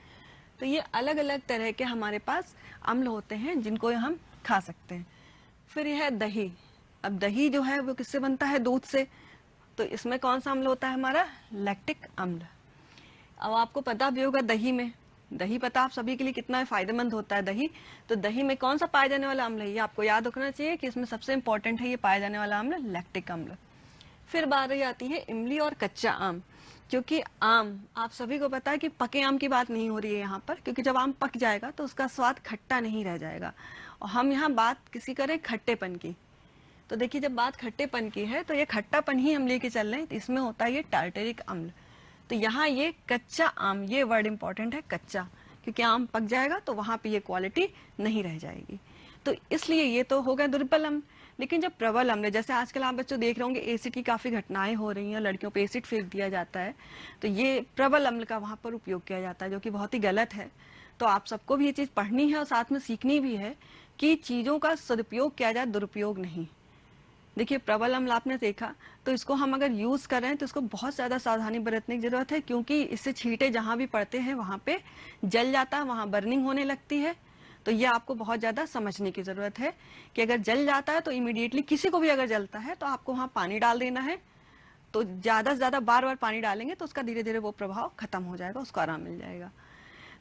तो ये अलग अलग तरह के हमारे पास अम्ल होते हैं जिनको हम खा सकते हैं। फिर यह है दही। अब दही जो है वो किससे बनता है? दूध से। तो इसमें कौन सा अम्ल होता है हमारा? लैक्टिक अम्ल। अब आपको पता भी होगा दही पता आप सभी के लिए कितना फायदेमंद होता है दही। तो दही में कौन सा पाया जाने वाला अम्ल है? ये आपको याद रखना चाहिए कि इसमें सबसे इंपॉर्टेंट है ये पाया जाने वाला अम्ल लैक्टिक अम्ल। फिर बारी आती है इमली और कच्चा आम। क्योंकि आम आप सभी को पता है कि पके आम की बात नहीं हो रही है यहाँ पर, क्योंकि जब आम पक जाएगा तो उसका स्वाद खट्टा नहीं रह जाएगा। और हम यहाँ बात किसी करें खट्टेपन की। तो देखिए जब बात खट्टेपन की है तो ये खट्टापन ही हम लेके चल रहे हैं। तो इसमें होता है ये टार्टेरिक अम्ल। तो यहाँ ये कच्चा आम, ये वर्ड इंपॉर्टेंट है, कच्चा, क्योंकि आम पक जाएगा तो वहां पे ये क्वालिटी नहीं रह जाएगी। तो इसलिए ये तो हो गया दुर्बल अम्ल। लेकिन जब प्रबल अम्ल, जैसे आजकल आप बच्चों देख रहे होंगे एसिड की काफी घटनाएं हो रही हैं, लड़कियों पे एसिड फेंक दिया जाता है, तो ये प्रबल अम्ल का वहां पर उपयोग किया जाता है, जो कि बहुत ही गलत है। तो आप सबको भी ये चीज पढ़नी है और साथ में सीखनी भी है कि चीजों का सदुपयोग किया जाए, दुरुपयोग नहीं। देखिए प्रबल अम्ल आपने देखा, तो इसको हम अगर यूज कर रहे हैं तो इसको बहुत ज्यादा सावधानी बरतने की जरूरत है, क्योंकि इससे छींटे जहां भी पड़ते हैं वहां पे जल जाता है, वहां बर्निंग होने लगती है। तो ये आपको बहुत ज्यादा समझने की जरूरत है कि अगर जल जाता है तो इमीडिएटली, किसी को भी अगर जलता है तो आपको वहां पानी डाल देना है। तो ज्यादा से ज्यादा बार बार पानी डालेंगे तो उसका धीरे धीरे वो प्रभाव खत्म हो जाएगा, उसको आराम मिल जाएगा।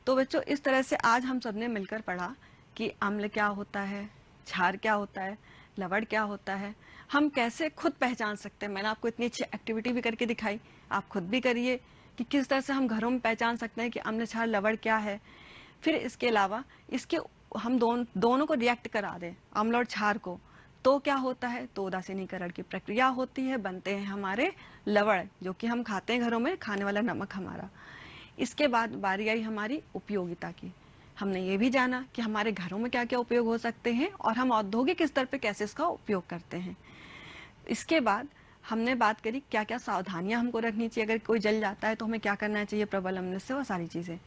तो बच्चों इस तरह से आज हम सबने मिलकर पढ़ा कि अम्ल क्या होता है, क्षार क्या होता है, लवण क्या होता है, हम कैसे खुद पहचान सकते हैं। मैंने आपको इतनी अच्छी एक्टिविटी भी करके दिखाई, आप खुद भी करिए कि किस तरह से हम घरों में पहचान सकते हैं कि अम्ल क्षार लवण क्या है। फिर इसके अलावा इसके हम दोनों को रिएक्ट करा दें, अम्ल और क्षार को, तो क्या होता है? तो उदासीनीकरण की प्रक्रिया होती है, बनते हैं हमारे लवण, जो कि हम खाते हैं घरों में, खाने वाला नमक हमारा। इसके बाद बारी आई हमारी उपयोगिता की। हमने ये भी जाना कि हमारे घरों में क्या क्या उपयोग हो सकते हैं और हम औद्योगिक स्तर पे कैसे इसका उपयोग करते हैं। इसके बाद हमने बात करी क्या क्या सावधानियां हमको रखनी चाहिए, अगर कोई जल जाता है तो हमें क्या करना चाहिए प्रबल अम्ल से, वो सारी चीजें।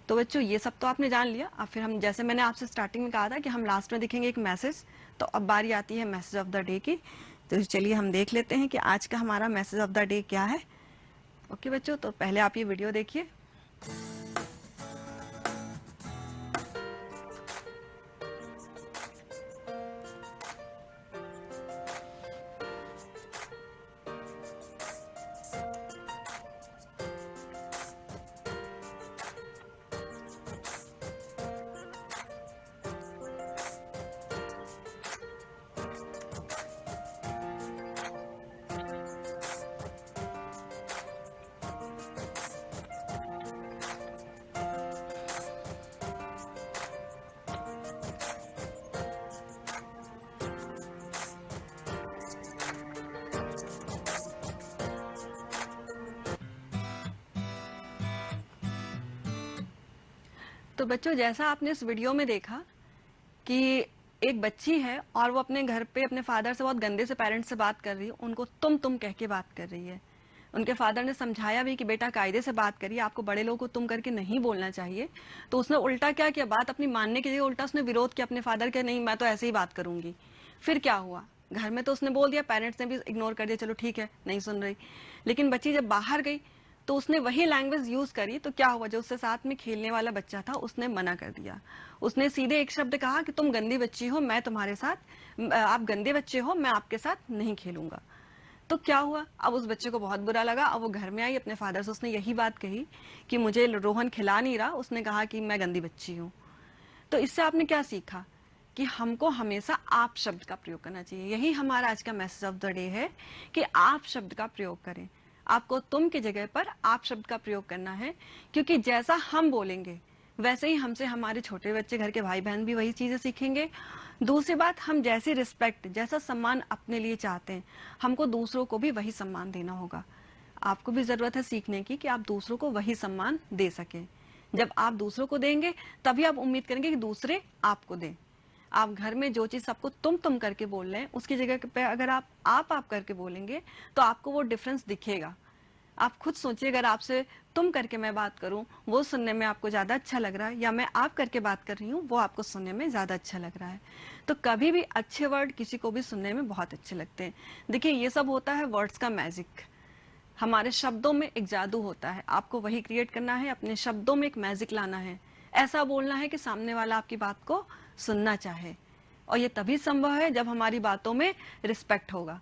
तो बच्चों ये सब तो आपने जान लिया। अब फिर हम, जैसे मैंने आपसे स्टार्टिंग में कहा था कि हम लास्ट में दिखेंगे एक मैसेज, तो अब बारी आती है मैसेज ऑफ द डे की। तो चलिए हम देख लेते हैं कि आज का हमारा मैसेज ऑफ द डे क्या है। ओके बच्चों, तो पहले आप ये वीडियो देखिए। तो बच्चों जैसा आपने इस वीडियो में देखा कि एक बच्ची है और वो अपने घर पे अपने फादर से बहुत गंदे से पेरेंट्स से बात कर रही है, उनको तुम कह के बात कर रही है। उनके फादर ने समझाया भी कि बेटा कायदे से बात करिए, आपको बड़े लोगों को तुम करके नहीं बोलना चाहिए। तो उसने उल्टा क्या किया, बात अपनी मानने के लिए उल्टा उसने विरोध किया अपने फादर के, नहीं मैं तो ऐसे ही बात करूंगी। फिर क्या हुआ, घर में तो उसने बोल दिया, पेरेंट्स ने भी इग्नोर कर दिया, चलो ठीक है नहीं सुन रही। लेकिन बच्ची जब बाहर गई तो उसने वही लैंग्वेज यूज करी, तो क्या हुआ, जो उससे साथ में खेलने वाला बच्चा था उसने मना कर दिया। उसने सीधे एक शब्द कहा कि तुम गंदी बच्ची हो, मैं तुम्हारे साथ, आप गंदे बच्चे हो, मैं आपके साथ नहीं खेलूंगा। तो क्या हुआ, अब उस बच्चे को बहुत बुरा लगा। अब वो घर में आई अपने फादर से, उसने यही बात कही कि मुझे रोहन खिला नहीं रहा, उसने कहा कि मैं गंदी बच्ची हूँ। तो इससे आपने क्या सीखा कि हमको हमेशा आप शब्द का प्रयोग करना चाहिए। यही हमारा आज का मैसेज ऑफ द डे है कि आप शब्द का प्रयोग करें। आपको तुम की जगह पर आप शब्द का प्रयोग करना है, क्योंकि जैसा हम बोलेंगे वैसे ही हमसे हमारे छोटे बच्चे, घर के भाई बहन भी वही चीजें सीखेंगे। दूसरी बात, हम जैसी रिस्पेक्ट, जैसा सम्मान अपने लिए चाहते हैं, हमको दूसरों को भी वही सम्मान देना होगा। आपको भी जरूरत है सीखने की कि आप दूसरों को वही सम्मान दे सकें। जब आप दूसरों को देंगे तभी आप उम्मीद करेंगे कि दूसरे आपको दें। आप घर में जो चीज सबको तुम करके बोल रहे हैं, उसकी जगह पे अगर आप करके बोलेंगे तो आपको वो डिफरेंस दिखेगा। आप खुद सोचिए, अगर आपसे तुम करके मैं बात करूं, वो सुनने में आपको ज्यादा अच्छा लग रहा है, या मैं आप करके बात कर रही हूँ, वो आपको सुनने में ज्यादा अच्छा लग रहा है। तो कभी भी अच्छे वर्ड किसी को भी सुनने में बहुत अच्छे लगते हैं। देखिए, ये सब होता है वर्ड्स का मैजिक। हमारे शब्दों में एक जादू होता है, आपको वही क्रिएट करना है, अपने शब्दों में एक मैजिक लाना है। ऐसा बोलना है कि सामने वाला आपकी बात को सुनना चाहे, और ये तभी संभव है जब हमारी बातों में रिस्पेक्ट होगा।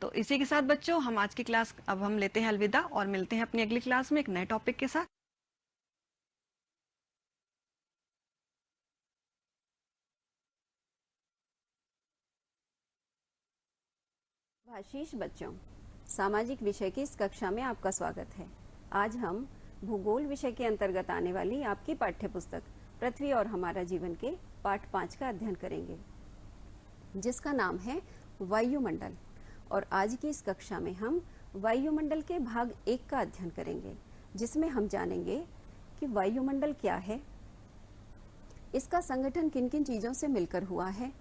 तो इसी के साथ बच्चों, हम आज की क्लास अब हम लेते हैं अलविदा, और मिलते हैं अपनी अगली क्लास में एक नए टॉपिक के साथ। भाशीष बच्चों, सामाजिक विषय की इस कक्षा में आपका स्वागत है। आज हम भूगोल विषय के अंतर्गत आने वाली आपकी पाठ्य पुस्तक पृथ्वी और हमारा जीवन के पाठ 5 का अध्ययन करेंगे, जिसका नाम है वायुमंडल। और आज की इस कक्षा में हम वायुमंडल के भाग 1 का अध्ययन करेंगे, जिसमें हम जानेंगे कि वायुमंडल क्या है, इसका संगठन किन किन चीजों से मिलकर हुआ है,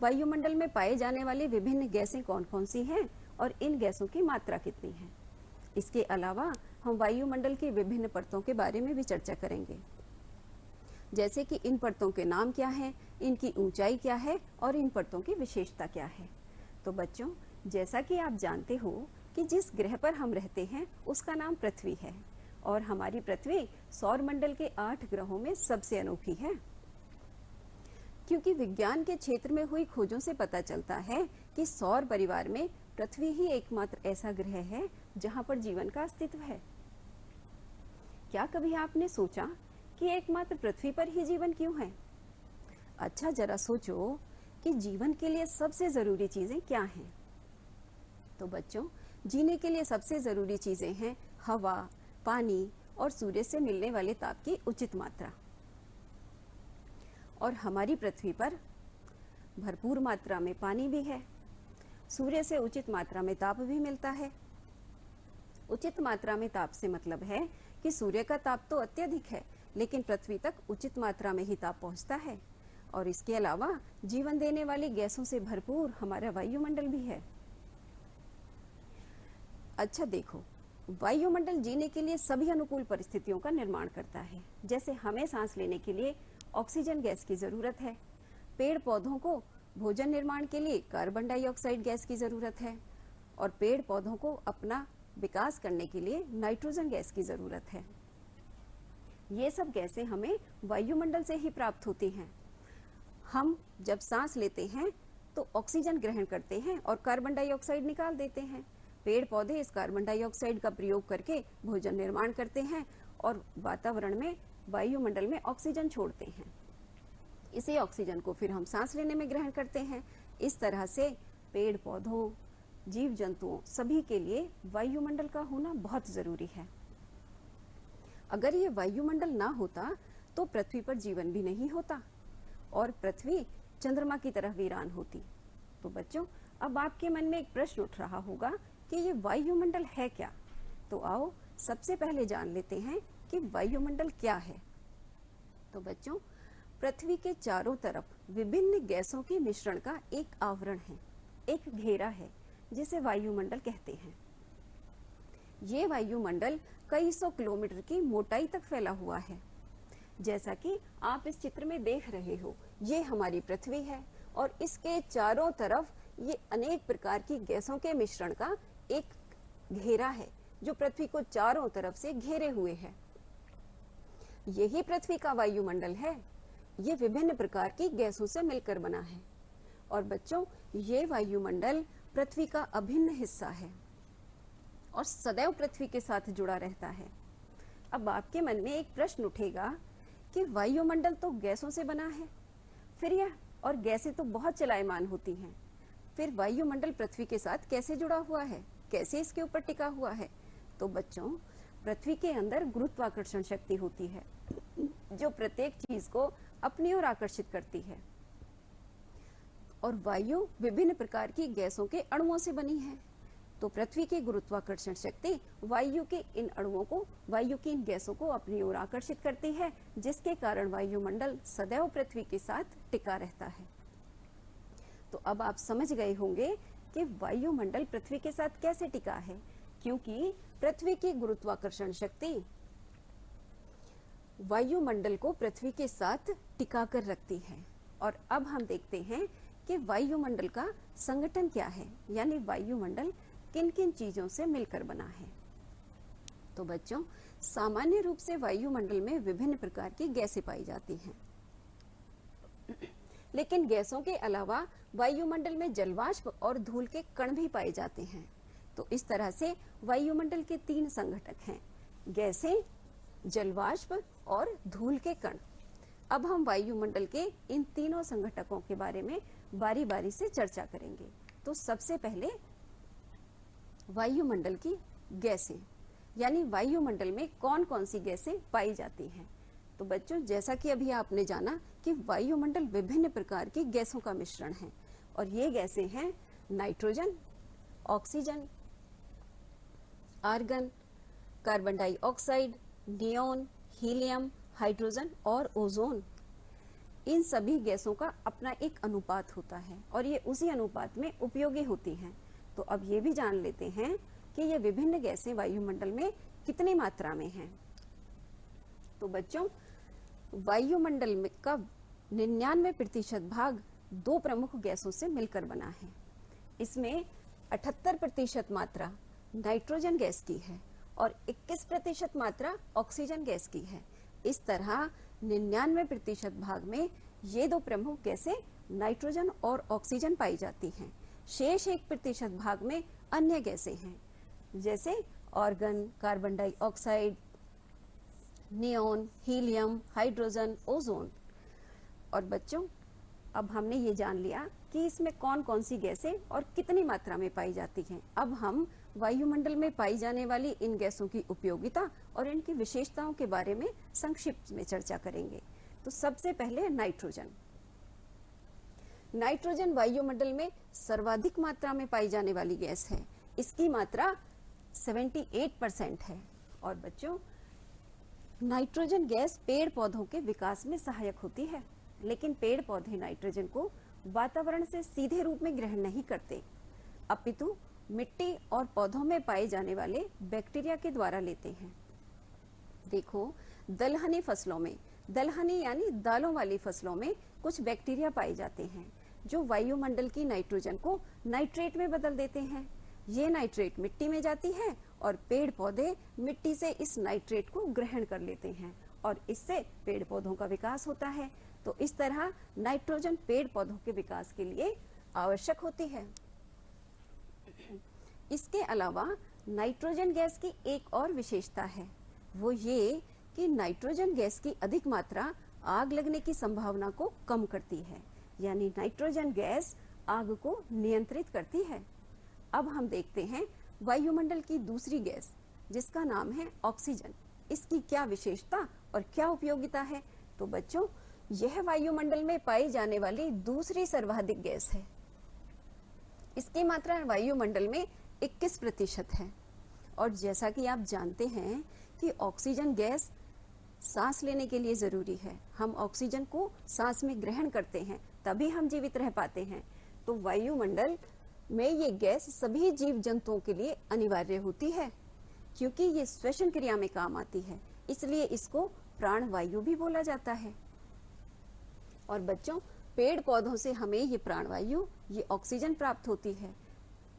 वायुमंडल में पाए जाने वाली विभिन्न गैसें कौन कौन सी हैं और इन गैसों की मात्रा कितनी है। इसके अलावा हम वायुमंडल की विभिन्न परतों के बारे में भी चर्चा करेंगे, जैसे कि इन परतों के नाम क्या हैं, इनकी ऊंचाई क्या है और इन परतों की विशेषता क्या है। तो बच्चों, जैसा कि आप जानते हो कि जिस ग्रह पर हम रहते हैं उसका नाम पृथ्वी है, और हमारी पृथ्वी सौर मंडल के 8 ग्रहों में सबसे अनोखी है, क्योंकि विज्ञान के क्षेत्र में हुई खोजों से पता चलता है कि सौर परिवार में पृथ्वी ही एकमात्र ऐसा ग्रह है जहां पर जीवन का अस्तित्व है। क्या कभी आपने सोचा कि एकमात्र पृथ्वी पर ही जीवन क्यों है? अच्छा, जरा सोचो कि जीवन के लिए सबसे जरूरी चीजें क्या हैं। तो बच्चों, जीने के लिए सबसे जरूरी चीजें हैं हवा, पानी और सूर्य से मिलने वाले ताप की उचित मात्रा। और हमारी पृथ्वी पर भरपूर मात्रा में पानी भी है, सूर्य से उचित मात्रा में ताप भी मिलता है। उचित मात्रा में ताप से मतलब है कि सूर्य का ताप तो अत्यधिक है, लेकिन पृथ्वी तक उचित मात्रा में ही ताप पहुंचता है। और इसके अलावा जीवन देने वाली गैसों से भरपूर हमारा वायुमंडल भी है। अच्छा देखो, वायुमंडल जीने के लिए सभी अनुकूल परिस्थितियों का निर्माण करता है। जैसे हमें सांस लेने के लिए ऑक्सीजन गैस की जरूरत है, पेड़ पौधों को भोजन निर्माण के लिए कार्बन डाइऑक्साइड गैस की जरूरत है, और पेड़ पौधों को अपना विकास करने के लिए नाइट्रोजन गैस की जरूरत है। ये सब गैसें हमें वायुमंडल से ही प्राप्त होती हैं। हम जब सांस लेते हैं तो ऑक्सीजन ग्रहण करते हैं और कार्बन डाइऑक्साइड निकाल देते हैं। पेड़ पौधे इस कार्बन डाइऑक्साइड का प्रयोग करके भोजन निर्माण करते हैं और वातावरण में, वायुमंडल में ऑक्सीजन छोड़ते हैं। इसी ऑक्सीजन को फिर हम सांस लेने में ग्रहण करते हैं। इस तरह से पेड़ पौधों, जीव जंतुओं सभी के लिए वायुमंडल का होना बहुत जरूरी है। अगर ये वायुमंडल ना होता तो पृथ्वी पर जीवन भी नहीं होता और पृथ्वी चंद्रमा की तरह वीरान होती। तो बच्चों, अब आपके मन में एक प्रश्न उठ रहा होगा कि ये वायुमंडल है क्या। तो आओ सबसे पहले जान लेते हैं कि वायुमंडल क्या है। तो बच्चों, पृथ्वी के चारों तरफ विभिन्न गैसों के मिश्रण का एक आवरण है, एक घेरा है, जिसे वायुमंडल कहते हैं। ये वायुमंडल कई सौ किलोमीटर की मोटाई तक फैला हुआ है। जैसा कि आप इस चित्र में देख रहे हो, ये हमारी पृथ्वी है और इसके चारों तरफ ये अनेक प्रकार की गैसों के मिश्रण का एक घेरा है, जो पृथ्वी को चारों तरफ से घेरे हुए है। यही पृथ्वी का वायुमंडल है। ये विभिन्न प्रकार की गैसों से मिलकर बना है और बच्चों ये वायुमंडल पृथ्वी का अभिन्न हिस्सा है और सदैव पृथ्वी के साथ जुड़ा रहता है। अब आपके मन में एक प्रश्न उठेगा कि वायुमंडल तो गैसों से बना है, फिर यह और गैसें तो बहुत चलायमान होती हैं, फिर वायुमंडल पृथ्वी के साथ कैसे जुड़ा हुआ है, कैसे इसके ऊपर टिका हुआ है? तो बच्चों पृथ्वी के अंदर गुरुत्वाकर्षण शक्ति होती है जो प्रत्येक चीज को अपनी ओर आकर्षित करती है और वायु विभिन्न प्रकार की गैसों के अणुओं से बनी है। तो पृथ्वी की गुरुत्वाकर्षण शक्ति वायु के इन अणुओं को, वायु की इन गैसों को अपनी ओर आकर्षित करती है, जिसके कारण वायुमंडल सदैव पृथ्वी के साथ टिका रहता है। तो अब आप समझ गए होंगे कि वायुमंडल पृथ्वी के साथ कैसे टिका है, क्योंकि पृथ्वी की गुरुत्वाकर्षण शक्ति वायुमंडल को पृथ्वी के साथ टिका कर रखती है। और अब हम देखते हैं कि वायुमंडल का संगठन क्या है, यानी वायुमंडल किन किन चीजों से मिलकर बना है। तो बच्चों सामान्य रूप से वायुमंडल में विभिन्न प्रकार की गैसें पाई जाती हैं, लेकिन गैसों के अलावा वायुमंडल में जलवाष्प और धूल के कण भी पाए जाते हैं। तो इस तरह से वायुमंडल के 3 संघटक हैं, गैसें, जलवाष्प और धूल के कण। अब हम वायुमंडल के इन तीनों संघटकों के बारे में बारी बारी से चर्चा करेंगे। तो सबसे पहले वायुमंडल की गैसें, यानी वायुमंडल में कौन कौन सी गैसें पाई जाती हैं। तो बच्चों जैसा कि अभी आपने जाना कि वायुमंडल विभिन्न प्रकार की गैसों का मिश्रण है और ये गैसें हैं nitrogen, oxygen, argon, carbon dioxide, neon, helium, hydrogen और ओजोन। इन सभी गैसों का अपना एक अनुपात होता है और ये उसी अनुपात में उपयोगी होती हैं। तो अब ये भी जान लेते हैं कि ये विभिन्न गैसें वायुमंडल में कितनी मात्रा में हैं। तो बच्चों वायुमंडल में का 99% भाग 2 प्रमुख गैसों से मिलकर बना है। इसमें 78% मात्रा नाइट्रोजन गैस की है और 21% मात्रा ऑक्सीजन गैस की है। इस तरह 99% भाग में ये 2 प्रमुख गैसें नाइट्रोजन और ऑक्सीजन पाई जाती हैं। शेष 1% भाग में अन्य गैसें हैं, जैसे organ, carbon dioxide, neon, helium, hydrogen, ozone. और बच्चों अब हमने ये जान लिया कि इसमें कौन कौन सी गैसें और कितनी मात्रा में पाई जाती हैं। अब हम वायुमंडल में पाई जाने वाली इन गैसों की उपयोगिता और इनकी विशेषताओं के बारे में संक्षिप्त में चर्चा करेंगे। तो सबसे पहले नाइट्रोजन। नाइट्रोजन वायुमंडल में सर्वाधिक मात्रा में पाई जाने वाली गैस है। इसकी मात्रा 78% है। और बच्चों नाइट्रोजन गैस पेड़ पौधों के विकास में सहायक होती है, लेकिन पेड़ पौधे नाइट्रोजन को वातावरण से सीधे रूप में ग्रहण नहीं करते, अपितु मिट्टी और पौधों में पाए जाने वाले बैक्टीरिया के द्वारा लेते हैं। देखो दलहनी फसलों में, दलहनी यानी दालों वाली फसलों में कुछ बैक्टीरिया पाए जाते हैं जो वायुमंडल की नाइट्रोजन को नाइट्रेट में बदल देते हैं। ये नाइट्रेट मिट्टी में जाती है और पेड़ पौधे मिट्टी से इस नाइट्रेट को ग्रहण कर लेते हैं और इससे पेड़ पौधों का विकास होता है। तो इस तरह नाइट्रोजन पेड़ पौधों के विकास के लिए आवश्यक होती है। इसके अलावा नाइट्रोजन गैस की एक और विशेषता है, वो ये कि नाइट्रोजन गैस की अधिक मात्रा आग लगने की संभावना को कम करती है, यानी नाइट्रोजन गैस आग को नियंत्रित करती है। अब हम देखते हैं वायुमंडल की दूसरी गैस, जिसका नाम है ऑक्सीजन। इसकी क्या विशेषता और क्या उपयोगिता है? तो बच्चों यह वायुमंडल में पाई जाने वाली दूसरी सर्वाधिक गैस है। इसकी मात्रा वायुमंडल में 21% है। और जैसा कि आप जानते हैं कि ऑक्सीजन गैस सांस लेने के लिए जरूरी है। हम ऑक्सीजन को सांस में ग्रहण करते हैं, तभी हम जीवित रह पाते हैं। तो वायुमंडल में ये गैस सभी जीव जंतुओं के लिए अनिवार्य होती है, क्योंकि ये श्वसन क्रिया में काम आती है, इसलिए इसको प्राण वायु भी बोला जाता है। और बच्चों पेड़ पौधों से हमें ये प्राणवायु, ये ऑक्सीजन प्राप्त होती है।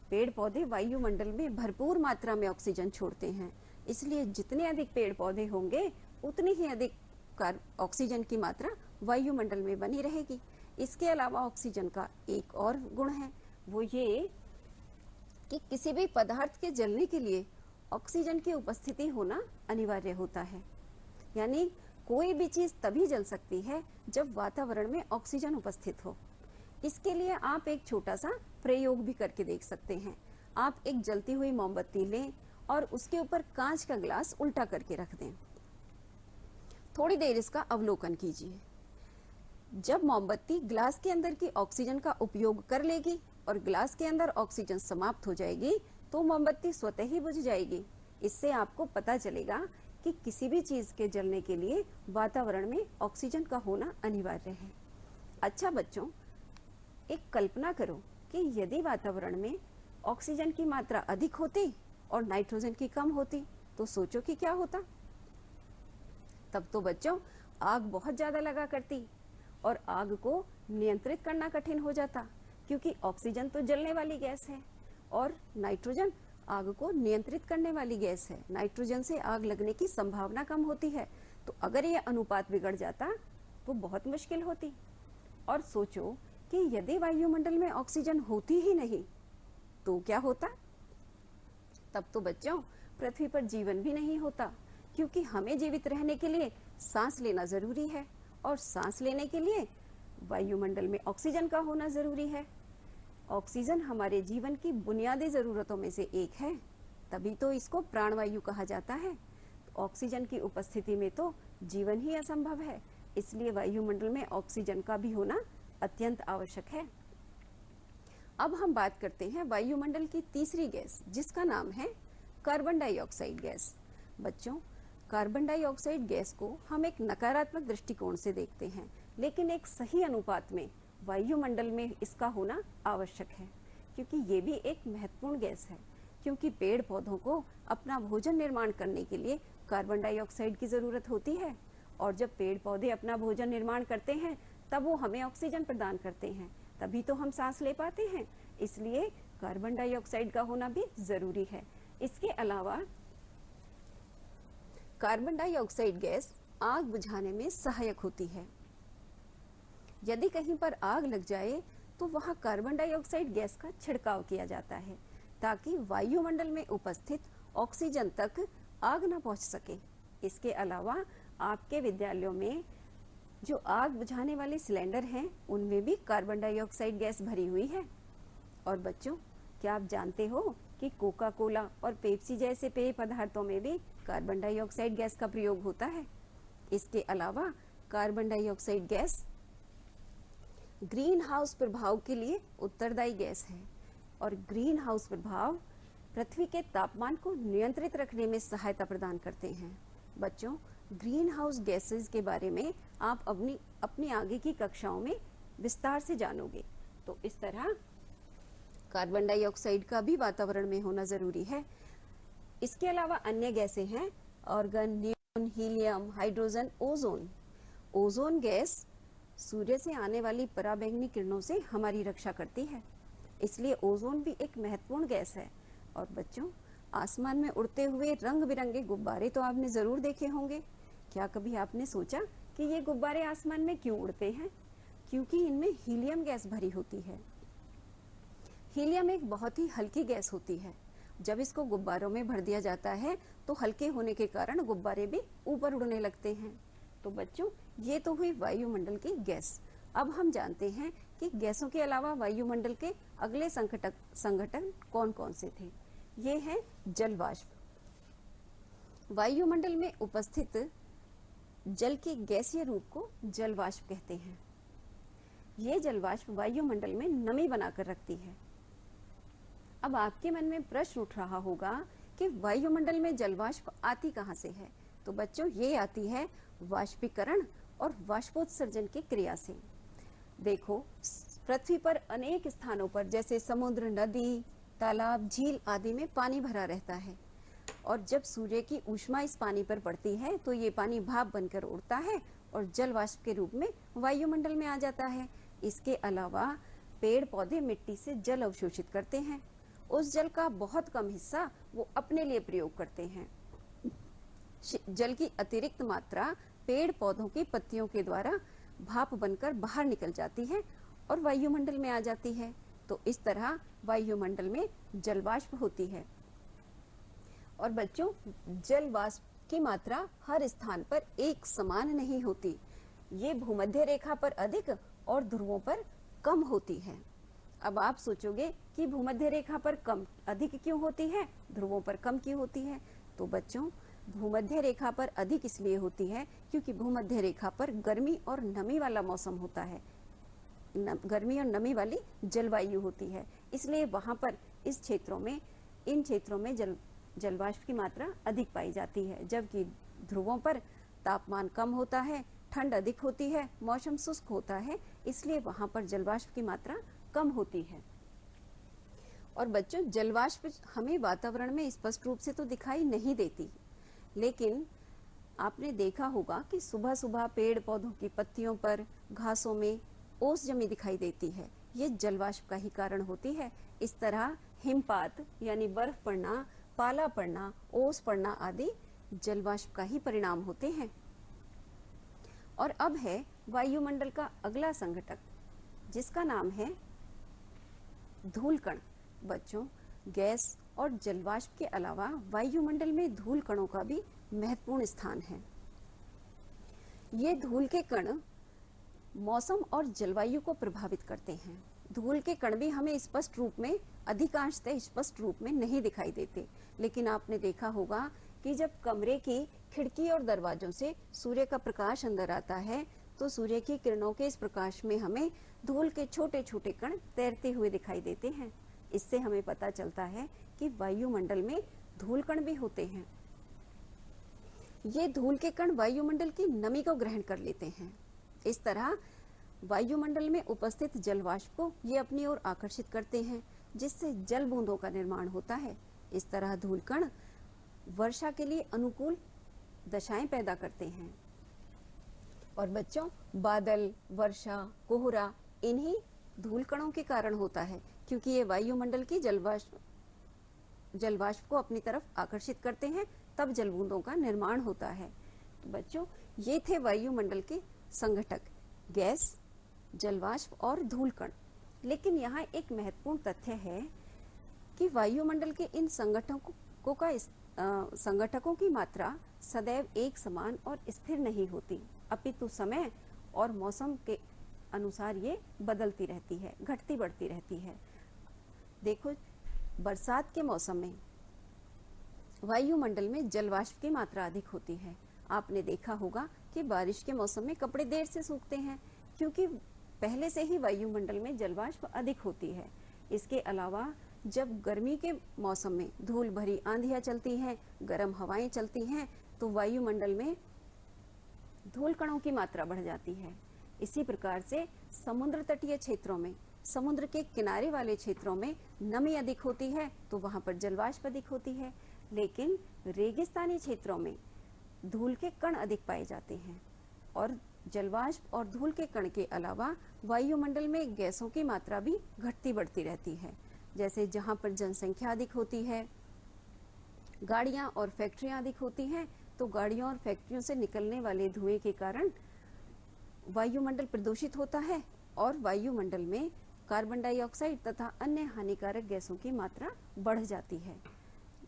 पेड़ पौधे वायुमंडल में भरपूर मात्रा में ऑक्सीजन छोड़ते हैं, इसलिए जितने अधिक पेड़ पौधे होंगे उतनी ही अधिक ऑक्सीजन की मात्रा वायुमंडल में बनी रहेगी। इसके अलावा ऑक्सीजन का एक और गुण है, वो ये कि किसी भी पदार्थ के जलने के लिए ऑक्सीजन की उपस्थिति होना अनिवार्य होता है। यानी कोई भी चीज तभी जल सकती है जब वातावरण में ऑक्सीजन उपस्थित हो। इसके लिए आप एक छोटा सा प्रयोग भी करके देख सकते हैं। आप एक जलती हुई मोमबत्ती लें और उसके ऊपर कांच का ग्लास उल्टा करके रख दें। थोड़ी देर इसका अवलोकन कीजिए। जब मोमबत्ती ग्लास के अंदर की ऑक्सीजन का उपयोग कर लेगी और ग्लास के अंदर ऑक्सीजन समाप्त हो जाएगी तो मोमबत्ती स्वतः ही बुझ जाएगी। इससे आपको पता चलेगा कि किसी भी चीज के जलने के लिए वातावरण में ऑक्सीजन का होना अनिवार्य है। अच्छा बच्चों, एक कल्पना करो कि यदि वातावरण में ऑक्सीजन की मात्रा अधिक होती और नाइट्रोजन की कम होती तो सोचो कि क्या होता। तब तो बच्चों आग बहुत ज्यादा लगा करती और आग को नियंत्रित करना कठिन हो जाता, क्योंकि ऑक्सीजन तो जलने वाली गैस है और नाइट्रोजन आग को नियंत्रित करने वाली गैस है। नाइट्रोजन से आग लगने की संभावना कम होती है। तो अगर यह अनुपात बिगड़ जाता तो बहुत मुश्किल होती। और सोचो कि यदि वायुमंडल में ऑक्सीजन होती ही नहीं तो क्या होता। तब तो बच्चों पृथ्वी पर जीवन भी नहीं होता, क्योंकि हमें जीवित रहने के लिए सांस लेना जरूरी है और सांस लेने के लिए वायुमंडल में ऑक्सीजन का होना जरूरी है। ऑक्सीजन हमारे जीवन की बुनियादी जरूरतों में से एक है, तभी तो इसको प्राणवायु कहा जाता है। ऑक्सीजन की उपस्थिति में तो जीवन ही असंभव है, इसलिए वायुमंडल में ऑक्सीजन का भी होना अत्यंत आवश्यक है। अब हम बात करते हैं वायुमंडल की तीसरी गैस, जिसका नाम है कार्बन डाइऑक्साइड गैस। बच्चों, कार्बन डाइऑक्साइड गैस को हम एक नकारात्मक दृष्टिकोण से देखते हैं, लेकिन एक सही अनुपात में वायुमंडल में इसका होना आवश्यक है, क्योंकि ये भी एक महत्वपूर्ण गैस है। क्योंकि पेड़ पौधों को अपना भोजन निर्माण करने के लिए कार्बन डाइऑक्साइड की जरूरत होती है, और जब पेड़ पौधे अपना भोजन निर्माण करते हैं तब वो हमें ऑक्सीजन प्रदान करते हैं, तभी तो हम सांस ले पाते हैं। इसलिए कार्बन डाइऑक्साइड का होना भी जरूरी है। इसके अलावा कार्बन डाइऑक्साइड गैस आग बुझाने में सहायक होती है। यदि कहीं पर आग लग जाए तो वहां कार्बन डाइऑक्साइड गैस का छिड़काव किया जाता है, ताकि वायुमंडल में उपस्थित ऑक्सीजन तक आग न पहुंच सके। इसके अलावा आपके विद्यालयों में जो आग बुझाने वाले सिलेंडर हैं उनमें भी कार्बन डाइऑक्साइड गैस भरी हुई है। और बच्चों, क्या आप जानते हो कि कोका कोला और पेप्सी जैसे पेय पदार्थों में भी कार्बन डाइऑक्साइड गैस का प्रयोग होता है। इसके अलावा carbon dioxide gas green house प्रभाव के लिए उत्तरदायी गैस है, और ग्रीन हाउस प्रभाव पृथ्वी के तापमान को नियंत्रित रखने में सहायता प्रदान करते हैं। बच्चों, ग्रीन हाउस गैसेस के बारे में आप अपनी आगे की कक्षाओं में विस्तार से जानोगे। तो इस तरह कार्बन डाइऑक्साइड का भी वातावरण में होना जरूरी है। इसके अलावा अन्य गैसें हैं argon, neon, helium, hydrogen, ozone. Ozone gas सूर्य से आने वाली पराबैंगनी किरणों से हमारी रक्षा करती है, इसलिए ओजोन भी एक महत्वपूर्ण गैस है। और बच्चों, आसमान में उड़ते हुए रंग बिरंगे गुब्बारे तो आपने जरूर देखे होंगे। क्या कभी आपने सोचा कि ये गुब्बारे आसमान में क्यों उड़ते हैं? क्योंकि इनमें हीलियम गैस भरी होती है। हीलियम एक बहुत ही हल्की गैस होती है। जब इसको गुब्बारों में भर दिया जाता है तो हल्के होने के कारण गुब्बारे भी ऊपर उड़ने लगते हैं। तो बच्चों, ये तो हुई वायुमंडल की गैस। अब हम जानते हैं कि गैसों के अलावा वायुमंडल के अगले संघटन कौन कौन से थे। ये है जल वाष्प। वायुमंडल में उपस्थित जल के गैसीय रूप को जल वाष्प कहते हैं। ये जल वाष्प वायुमंडल में नमी बनाकर रखती है। अब आपके मन में प्रश्न उठ रहा होगा कि वायुमंडल में जल वाष्प आती कहां से है? तो बच्चों, ये आती है वाष्पीकरण और वाष्पोत्सर्जन की क्रिया से। देखो, पृथ्वी पर अनेक स्थानों पर जैसे समुद्र, नदी, तालाब, झील आदि में पानी भरा रहता है, और जब सूर्य की ऊष्मा इस पानी पर पड़ती है तो ये पानी भाप बनकर उड़ता है और जल वाष्प के रूप में वायुमंडल में आ जाता है। इसके अलावा पेड़ पौधे मिट्टी से जल अवशोषित करते हैं उस जल का बहुत कम हिस्सा वो अपने लिए प्रयोग करते हैं। जल की अतिरिक्त मात्रा पेड़ पौधों की पत्तियों के द्वारा भाप बनकर बाहर निकल जाती है और वायुमंडल में आ जाती है। तो इस तरह वायुमंडल में जलवाष्प होती है। और बच्चों, जल वाष्प की मात्रा हर स्थान पर एक समान नहीं होती। ये भूमध्य रेखा पर अधिक और ध्रुवों पर कम होती है। अब आप सोचोगे कि भूमध्य रेखा पर कम अधिक क्यों होती है, ध्रुवों पर कम क्यों होती है? तो बच्चों, भूमध्य रेखा पर अधिक इसलिए होती है क्योंकि भूमध्य रेखा पर गर्मी और नमी वाला मौसम होता है, गर्मी और नमी वाली जलवायु होती है। इसलिए वहां पर इन क्षेत्रों में जलवाष्प की मात्रा अधिक पाई जाती है, जबकि ध्रुवों पर तापमान कम होता है, ठंड अधिक होती है, मौसम शुष्क होता है, इसलिए वहां पर जलवाष्प की मात्रा कम होती है। और बच्चों, जलवाष्प हमें वातावरण में स्पष्ट रूप से तो दिखाई नहीं देती, लेकिन आपने देखा होगा कि सुबह सुबह पेड़ पौधों की पत्तियों पर, घासों में ओस जमी दिखाई देती है। ये जलवाष्प का ही कारण होती है। इस तरह हिमपात यानी बर्फ पड़ना, पाला पड़ना, ओस पड़ना आदि जलवाष्प का ही परिणाम होते हैं। और अब है वायुमंडल का अगला संघटक, जिसका नाम है धूल कण। बच्चों, गैस और जलवाष्प के अलावा वायुमंडल में धूल कणों का भी महत्वपूर्ण स्थान है। ये धूल के कण मौसम और जलवायु को प्रभावित करते हैं। धूल के कण भी हमें स्पष्ट रूप में, अधिकांशतः स्पष्ट रूप में नहीं दिखाई देते, लेकिन आपने देखा होगा कि जब कमरे की खिड़की और दरवाजों से सूर्य का प्रकाश अंदर आता है तो सूर्य की किरणों के इस प्रकाश में हमें धूल के छोटे छोटे कण तैरते हुए दिखाई देते हैं। इससे हमें पता चलता है कि वायुमंडल में धूल कण भी होते हैं। ये धूल के कण वायुमंडल की नमी को ग्रहण कर लेते हैं। इस तरह वायुमंडल में उपस्थित जलवाष्प को ये अपनी ओर आकर्षित करते हैं, जिससे जल बूंदों का निर्माण होता है। इस तरह धूल कण वर्षा के लिए अनुकूल दशाएं पैदा करते हैं। और बच्चों, बादल, वर्षा, कोहरा इन्हीं धूल कणों के कारण होता है, क्योंकि ये वायुमंडल की जलवाष्प को अपनी तरफ आकर्षित करते हैं, तब जल बूंदों का निर्माण होता है। तो बच्चों, ये थे वायुमंडल के संघटक, गैस, जलवाष्प और धूल कण। लेकिन यहाँ एक महत्वपूर्ण तथ्य है कि वायुमंडल के इन संघटकों की मात्रा सदैव एक समान और स्थिर नहीं होती, अपितु समय और मौसम के अनुसार ये बदलती रहती है, घटती बढ़ती रहती है। देखो, बरसात के मौसम में वायुमंडल में जलवाष्प की मात्रा अधिक होती है। आपने देखा होगा कि बारिश के मौसम में कपड़े देर से सूखते हैं, क्योंकि पहले से ही वायुमंडल में जलवाष्प अधिक होती है। इसके अलावा जब गर्मी के मौसम में धूल भरी आंधियां चलती हैं, गर्म हवाएं चलती हैं, तो वायुमंडल में धूल कणों की मात्रा बढ़ जाती है। इसी प्रकार से समुद्र तटीय क्षेत्रों में, समुद्र के किनारे वाले क्षेत्रों में नमी अधिक होती है, तो वहां पर जलवाष्प अधिक होती है। लेकिन रेगिस्तानी क्षेत्रों में धूल के कण अधिक पाए जाते हैं। और जलवाष्प और धूल के कण के अलावा वायुमंडल में गैसों की मात्रा भी घटती बढ़ती रहती है। जैसे जहां पर जनसंख्या अधिक होती है, गाड़ियां और फैक्ट्रियां अधिक होती हैं, तो गाड़ियों और फैक्ट्रियों से निकलने वाले धुएं के कारण वायुमंडल प्रदूषित होता है और वायुमंडल में कार्बन डाइऑक्साइड तथा अन्य हानिकारक गैसों की मात्रा बढ़ जाती है।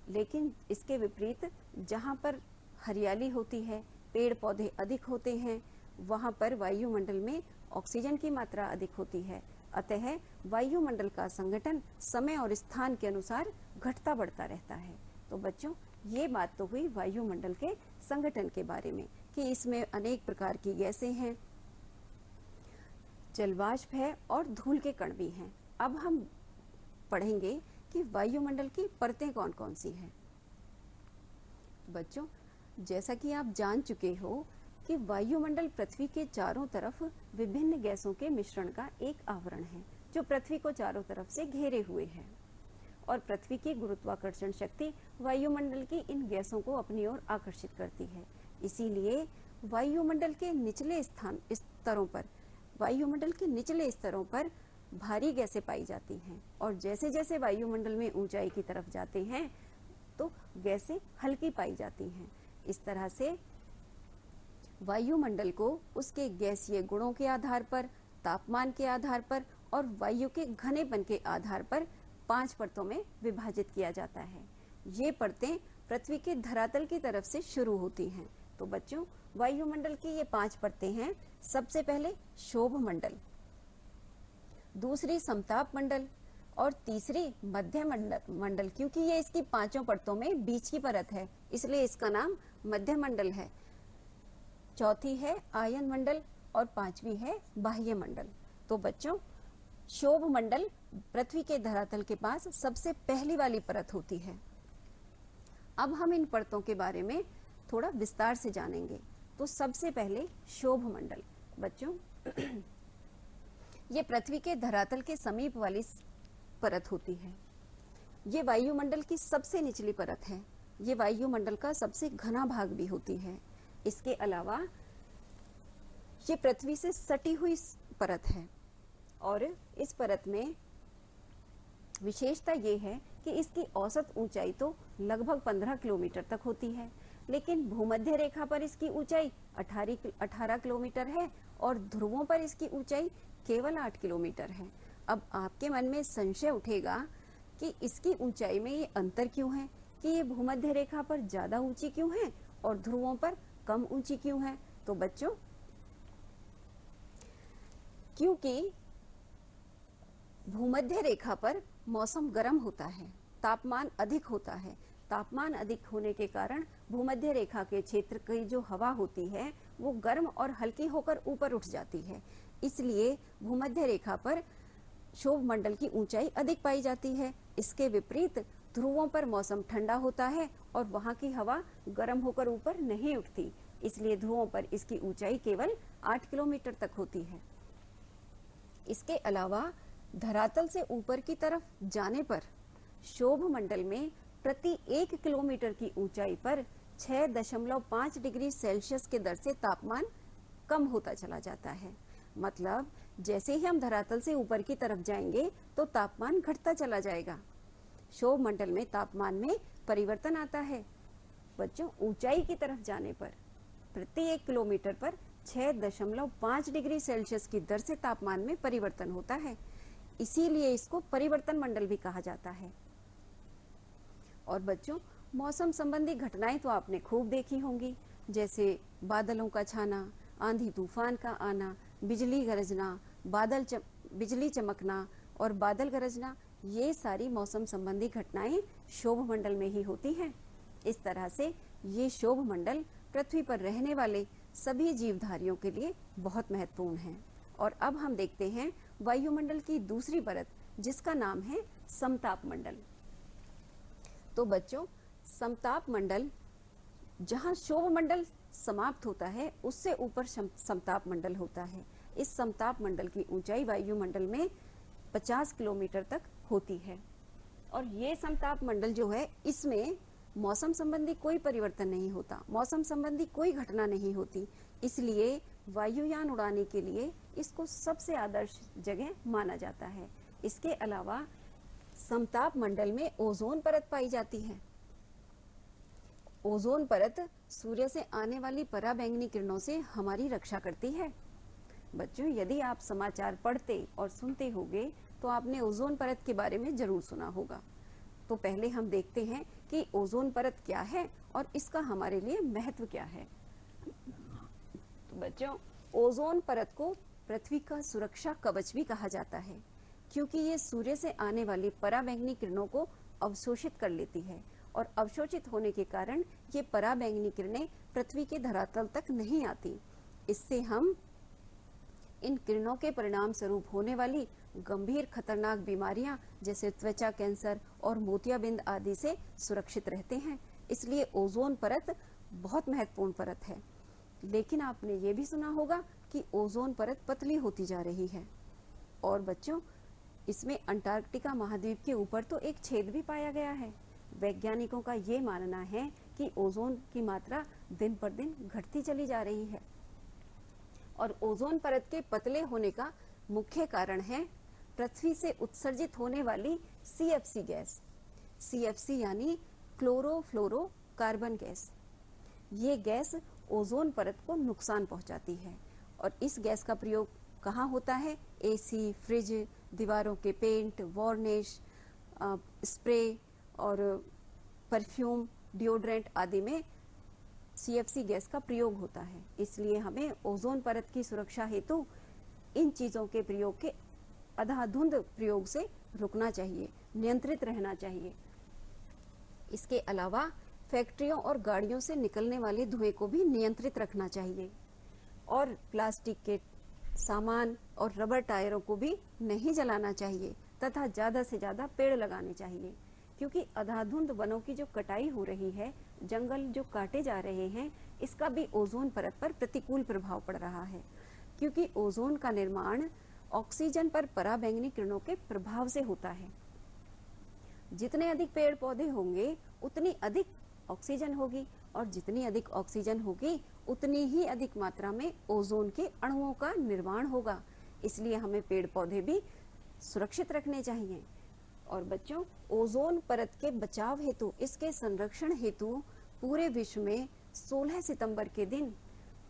लेकिन इसके विपरीत जहां पर हरियाली होती है, पेड़ पौधे अधिक होते हैं, वहां पर वायुमंडल में ऑक्सीजन की मात्रा अधिक होती है। अतः वायुमंडल का संगठन समय और स्थान के अनुसार घटता बढ़ता रहता है। तो बच्चों, ये बात तो हुई वायुमंडल के संगठन के बारे में कि इसमें अनेक प्रकार की गैसें हैं, जलवाष्प है और धूल के कण भी हैं। अब हम पढ़ेंगे कि वायुमंडल की परतें कौन कौन सी हैं। बच्चों, जैसा कि आप जान चुके हो कि वायुमंडल पृथ्वी के चारों तरफ विभिन्न गैसों के मिश्रण का एक आवरण है, जो पृथ्वी को चारों तरफ से घेरे हुए है। और पृथ्वी की गुरुत्वाकर्षण शक्ति वायुमंडल की इन गैसों को अपनी ओर आकर्षित करती है। इसीलिए वायुमंडल के निचले स्तरों पर भारी गैसें पाई जाती हैं और जैसे जैसे वायुमंडल में ऊंचाई की तरफ जाते हैं तो गैसें हल्की पाई जाती हैं। इस तरह से वायुमंडल को उसके गैसीय गुणों के आधार पर, तापमान के आधार पर और वायु के घनेपन के आधार पर 5 परतों में विभाजित किया जाता है। ये परतें पृथ्वी के धरातल की तरफ से शुरू होती हैं। तो बच्चों, वायुमंडल की ये 5 परतें हैं। सबसे पहले शोभ मंडल, दूसरी समताप मंडल और तीसरी मध्य मंडल। क्योंकि ये इसकी 5 परतों में बीच की परत है, इसलिए इसका नाम मध्य मंडल है। चौथी है आयन मंडल और 5वीं है बाह्य मंडल। तो बच्चों, शोभ मंडल पृथ्वी के धरातल के पास सबसे पहली वाली परत होती है। अब हम इन परतों के बारे में थोड़ा विस्तार से जानेंगे। तो सबसे पहले शोभ मंडल। बच्चों, ये पृथ्वी के धरातल के समीप वाली परत होती है। ये वायुमंडल की सबसे निचली परत है। ये वायुमंडल का सबसे घना भाग भी होती है। इसके अलावा ये पृथ्वी से सटी हुई परत है और इस परत में विशेषता ये है कि इसकी औसत ऊंचाई तो लगभग 15 किलोमीटर तक होती है, लेकिन भूमध्य रेखा पर इसकी ऊंचाई 18 किलोमीटर है और ध्रुवों पर इसकी ऊंचाई केवल 8 किलोमीटर है। अब आपके मन में संशय उठेगा कि इसकी ऊंचाई में ये अंतर क्यों है, कि ये भूमध्य रेखा पर ज्यादा ऊंची क्यों है और ध्रुवों पर कम ऊंची क्यों है। तो बच्चों, क्योंकि भूमध्य रेखा पर मौसम गर्म होता है, तापमान अधिक होता है। तापमान अधिक होने के कारण भूमध्य रेखा के क्षेत्र की जो हवा होती है वो गर्म और हल्की होकर ऊपर उठ जाती है। इसलिए भूमध्य रेखा पर शोभ मंडल की ऊंचाई अधिक पाई जाती है। इसके विपरीत ध्रुवों पर मौसम ठंडा होता है और वहां की हवा गर्म होकर ऊपर नहीं उठती, इसलिए ध्रुवों पर इसकी ऊंचाई केवल 8 किलोमीटर तक होती है। इसके अलावा धरातल से ऊपर की तरफ जाने पर शोभ मंडल में प्रति 1 किलोमीटर की ऊंचाई पर 6.5 डिग्री सेल्सियस के दर से तापमान कम होता चला जाता है। मतलब जैसे ही हम धरातल से ऊपर की तरफ जाएंगे तो तापमान घटता चला जाएगा। शोभ मंडल में तापमान में परिवर्तन आता है। बच्चों, ऊंचाई की तरफ जाने पर प्रति 1 किलोमीटर पर 6.5 डिग्री सेल्सियस की दर से तापमान में परिवर्तन होता है, इसीलिए इसको परिवर्तन मंडल भी कहा जाता है। और बच्चों, मौसम संबंधी घटनाएं तो आपने खूब देखी होंगी, जैसे बादलों का छाना, आंधी तूफान का आना, बिजली गरजना, बिजली चमकना और बादल गरजना। ये सारी मौसम संबंधी घटनाएं शोभ मंडल में ही होती हैं। इस तरह से ये शोभ मंडल पृथ्वी पर रहने वाले सभी जीवधारियों के लिए बहुत महत्वपूर्ण है। और अब हम देखते हैं वायुमंडल की दूसरी परत, जिसका नाम है समताप मंडल। तो बच्चों, समताप मंडल, जहां शोभ मंडल समाप्त होता है उससे ऊपर समताप मंडल होता है। इस समताप मंडल की ऊंचाई वायुमंडल में 50 किलोमीटर तक होती है। और ये समताप मंडल जो है, इसमें मौसम संबंधी कोई परिवर्तन नहीं होता, मौसम संबंधी कोई घटना नहीं होती, इसलिए वायुयान उड़ाने के लिए इसको सबसे आदर्श जगह माना जाता है। इसके अलावा समताप मंडल में ओजोन परत पाई जाती है। ओजोन परत सूर्य से आने वाली पराबैंगनी किरणों से हमारी रक्षा करती है। बच्चों, यदि आप समाचार पढ़ते और सुनते होंगे तो आपने ओजोन परत के बारे में जरूर सुना होगा। तो पहले हम देखते हैं कि ओजोन परत क्या है और इसका हमारे लिए महत्व क्या है। तो बच्चों, ओजोन परत को पृथ्वी का सुरक्षा कवच भी कहा जाता है, क्योंकि ये सूर्य से आने वाली पराबैंगनी किरणों को अवशोषित कर लेती है और अवशोषित होने के कारण ये पराबैंगनी किरणें पृथ्वी के धरातल तक नहीं आती। इससे हम इन किरणों के परिणाम स्वरूप होने वाली गंभीर खतरनाक बीमारियां जैसे त्वचा कैंसर और मोतियाबिंद आदि से सुरक्षित रहते हैं। इसलिए ओजोन परत बहुत महत्वपूर्ण परत है। लेकिन आपने ये भी सुना होगा कि ओजोन परत पतली होती जा रही है। और बच्चों, इसमें अंटार्कटिका महाद्वीप के ऊपर तो एक छेद भी पाया गया है। वैज्ञानिकों का ये मानना है कि ओजोन की मात्रा दिन पर दिन घटती चली जा रही है और ओजोन परत के पतले होने का मुख्य कारण है पृथ्वी से उत्सर्जित होने वाली CFC गैस, CFC यानी क्लोरोफ्लोरोकार्बन गैस, ये गैस ओजोन परत को नुकसान पहुंचाती है। और इस गैस का प्रयोग कहाँ होता है? AC, फ्रिज, दीवारों के पेंट, वार्निश, स्प्रे और परफ्यूम, डिओड्रेंट आदि में CFC गैस का प्रयोग होता है। इसलिए हमें ओजोन परत की सुरक्षा हेतु इन चीजों के प्रयोग के अंधाधुंध प्रयोग से रुकना चाहिए, नियंत्रित रहना चाहिए। इसके अलावा फैक्ट्रियों और गाड़ियों से निकलने वाले धुएं को भी नियंत्रित रखना चाहिए और प्लास्टिक के सामान और रबर टायरों को भी नहीं जलाना चाहिए तथा ज्यादा से ज्यादा पेड़ लगाने चाहिए, क्योंकि अंधाधुंध वनों की जो कटाई हो रही है, जंगल जो काटे जा रहे हैं, इसका भी ओजोन परत पर प्रतिकूल प्रभाव पड़ रहा है, क्योंकि ओजोन का निर्माण ऑक्सीजन पर पराबैंगनी किरणों के प्रभाव से होता है। जितने अधिक पेड़ पौधे होंगे उतनी अधिक ऑक्सीजन होगी और जितनी अधिक ऑक्सीजन होगी उतनी ही अधिक मात्रा में ओजोन के अणुओं का निर्माण होगा। इसलिए हमें पेड़ पौधे भी सुरक्षित रखने चाहिए। और बच्चों, ओजोन परत के बचाव हेतु, इसके संरक्षण हेतु पूरे विश्व में 16 सितंबर के दिन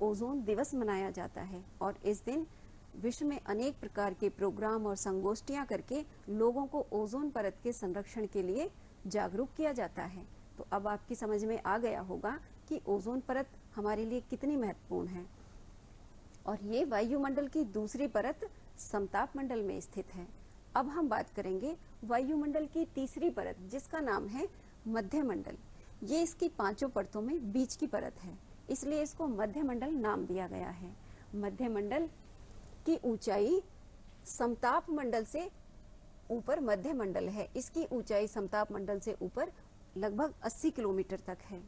ओजोन दिवस मनाया जाता है और इस दिन विश्व में अनेक प्रकार के प्रोग्राम और संगोष्ठियां करके लोगों को ओजोन परत के संरक्षण के लिए जागरूक किया जाता है। तो अब आपकी समझ में आ गया होगा कि ओजोन परत हमारे लिए कितनी महत्वपूर्ण है। और ये वायुमंडल की दूसरी परत समताप मंडल में स्थित है। अब हम बात करेंगे वायुमंडल की तीसरी परत, जिसका नाम है मध्य मंडल। ये इसकी 5 परतों में बीच की परत है, इसलिए इसको मध्य मंडल नाम दिया गया है। मध्य मंडल की ऊंचाई समताप मंडल से ऊपर मध्य मंडल है, इसकी ऊंचाई समताप मंडल से ऊपर लगभग 80 किलोमीटर तक है।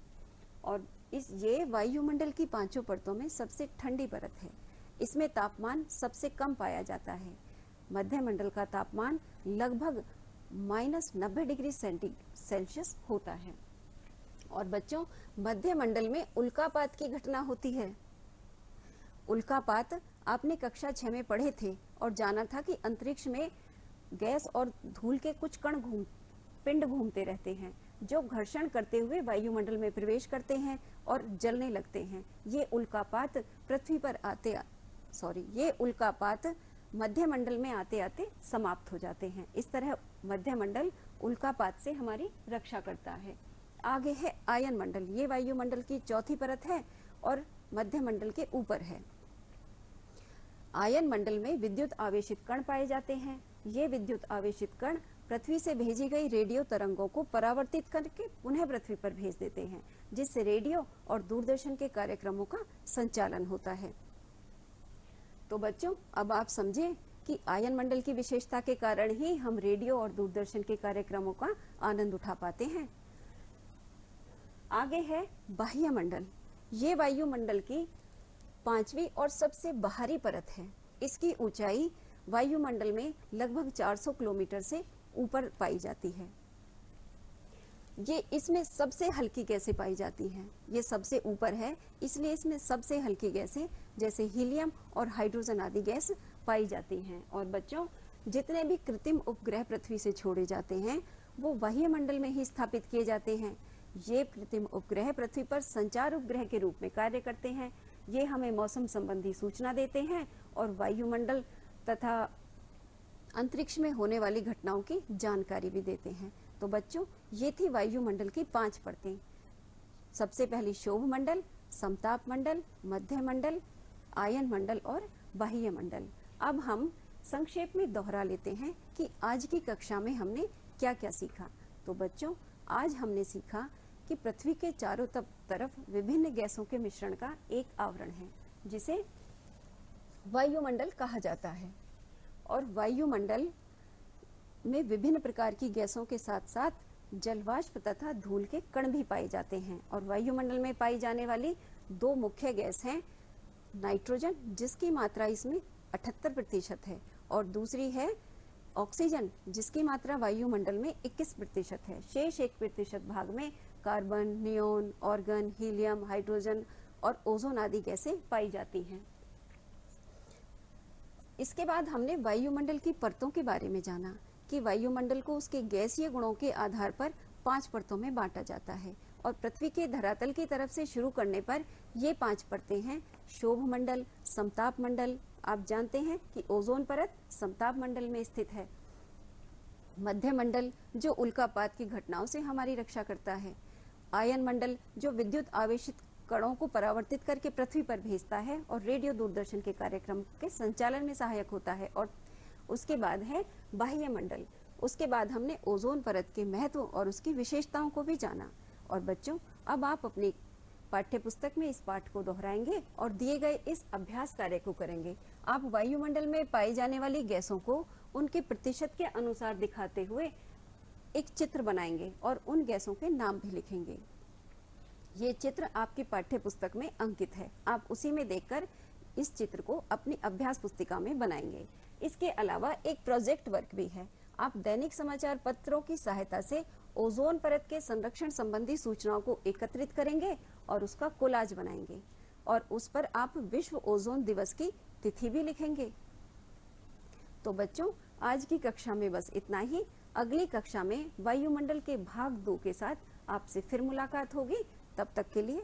और ये वायुमंडल की 5 परतों में सबसे ठंडी परत है। इसमें तापमान सबसे कम पाया जाता है। मध्य मंडल का तापमान लगभग -90 डिग्री सेल्सियस होता है। और बच्चों, मध्य मंडल में उल्कापात की घटना होती है। उल्कापात आपने कक्षा 6 में पढ़े थे और जाना था कि अंतरिक्ष में गैस और धूल के कुछ पिंड घूमते रहते हैं, जो घर्षण करते हुए वायुमंडल में प्रवेश करते हैं और जलने लगते हैं। ये उल्कापात मध्य मंडल में आते आते समाप्त हो जाते हैं। इस तरह मध्य मंडल उल्कापात से हमारी रक्षा करता है। आगे है आयन मंडल। ये वायुमंडल की चौथी परत है और मध्य मंडल के ऊपर है। आयन मंडल में विद्युत आवेशित कण पाए जाते हैं। ये विद्युत आवेशित कण पृथ्वी से भेजी गई रेडियो तरंगों को परावर्तित करके पुनः पृथ्वी पर भेज देते हैं, जिससे रेडियो और दूरदर्शन के कार्यक्रमों का संचालन होता है। तो बच्चों, अब आप समझे कि आयन मंडल की विशेषता के कारण ही हम रेडियो और दूरदर्शन के कार्यक्रमों का आनंद उठा पाते हैं। आगे है बाह्य मंडल। ये वायुमंडल की 5वीं और सबसे बाहरी परत है। इसकी ऊंचाई वायुमंडल में लगभग 400 किलोमीटर से ऊपर पाई जाती है। इसमें सबसे हल्की गैसें पाई जाती हैं। ये सबसे ऊपर है, इसलिए इसमें सबसे हल्की गैसें जैसे हीलियम और हाइड्रोजन आदि गैस पाई जाती हैं। और बच्चों, जितने भी कृत्रिम उपग्रह पृथ्वी से छोड़े जाते हैं वो बाह्य मंडल में ही स्थापित किए जाते हैं। ये कृत्रिम उपग्रह पृथ्वी पर संचार उपग्रह के रूप में कार्य करते हैं। ये हमें मौसम संबंधी सूचना देते हैं और वायुमंडल तथा अंतरिक्ष में होने वाली घटनाओं की जानकारी भी देते हैं। तो बच्चों, ये थी वायुमंडल की 5 परतें। सबसे पहली शोभ मंडल, समताप मंडल, मध्य मंडल, आयन मंडल और बाह्य मंडल। अब हम संक्षेप में दोहरा लेते हैं कि आज की कक्षा में हमने क्या क्या सीखा। तो बच्चों, आज हमने सीखा कि पृथ्वी के चारों तरफ विभिन्न गैसों के मिश्रण का एक आवरण है, जिसे वायुमंडल कहा जाता है। और वायुमंडल में विभिन्न प्रकार की गैसों के साथ साथ जलवाष्प तथा धूल के कण भी पाए जाते हैं। और वायुमंडल में पाई जाने वाली 2 मुख्य गैस हैं, नाइट्रोजन, जिसकी मात्रा इसमें 78% है, और दूसरी है ऑक्सीजन, जिसकी मात्रा वायुमंडल में 21% है। शेष 1% भाग में carbon, neon, organ, helium, hydrogen और ओजोन आदि गैसें पाई जाती हैं। इसके बाद हमने वायुमंडल की परतों के बारे में जाना कि वायुमंडल को उसके गैसीय गुणों के आधार पर 5 परतों में बांटा जाता है और पृथ्वी के धरातल की तरफ से शुरू करने पर ये 5 परतें हैं शोभ मंडल, समताप मंडल, आप जानते हैं कि ओजोन परत समताप मंडल में स्थित है, मध्य मंडल जो उल्कापात की घटनाओं से हमारी रक्षा करता है, आयन मंडल जो विद्युत आवेशित कणों को परावर्तित करके पृथ्वी पर भेजता है और रेडियो दूरदर्शन के कार्यक्रम के संचालन में सहायक होता है, और उसके बाद है बाह्य मंडल। उसके बाद हमने ओजोन परत के महत्व और उसकी विशेषताओं को भी जाना। और बच्चों, अब आप अपनी पाठ्य पुस्तक में इस पाठ को दोहराएंगे और दिए गए इस अभ्यास कार्य को करेंगे। आप वायुमंडल में पाई जाने वाली गैसों को उनके प्रतिशत के अनुसार दिखाते हुए एक चित्र बनाएंगे और उन गैसों के नाम भी लिखेंगे। ये चित्र आपकी पाठ्य पुस्तक में अंकित है, आप उसी में देखकर इस चित्र को अपनी अभ्यास पुस्तिका में बनाएंगे। इसके अलावा एक प्रोजेक्ट वर्क भी है। आप दैनिक समाचार पत्रों की सहायता से ओजोन परत के संरक्षण संबंधी सूचनाओं को एकत्रित करेंगे और उसका कोलाज बनाएंगे और उस पर आप विश्व ओजोन दिवस की तिथि भी लिखेंगे। तो बच्चों, आज की कक्षा में बस इतना ही। अगली कक्षा में वायुमंडल के भाग 2 के साथ आपसे फिर मुलाकात होगी। तब तक के लिए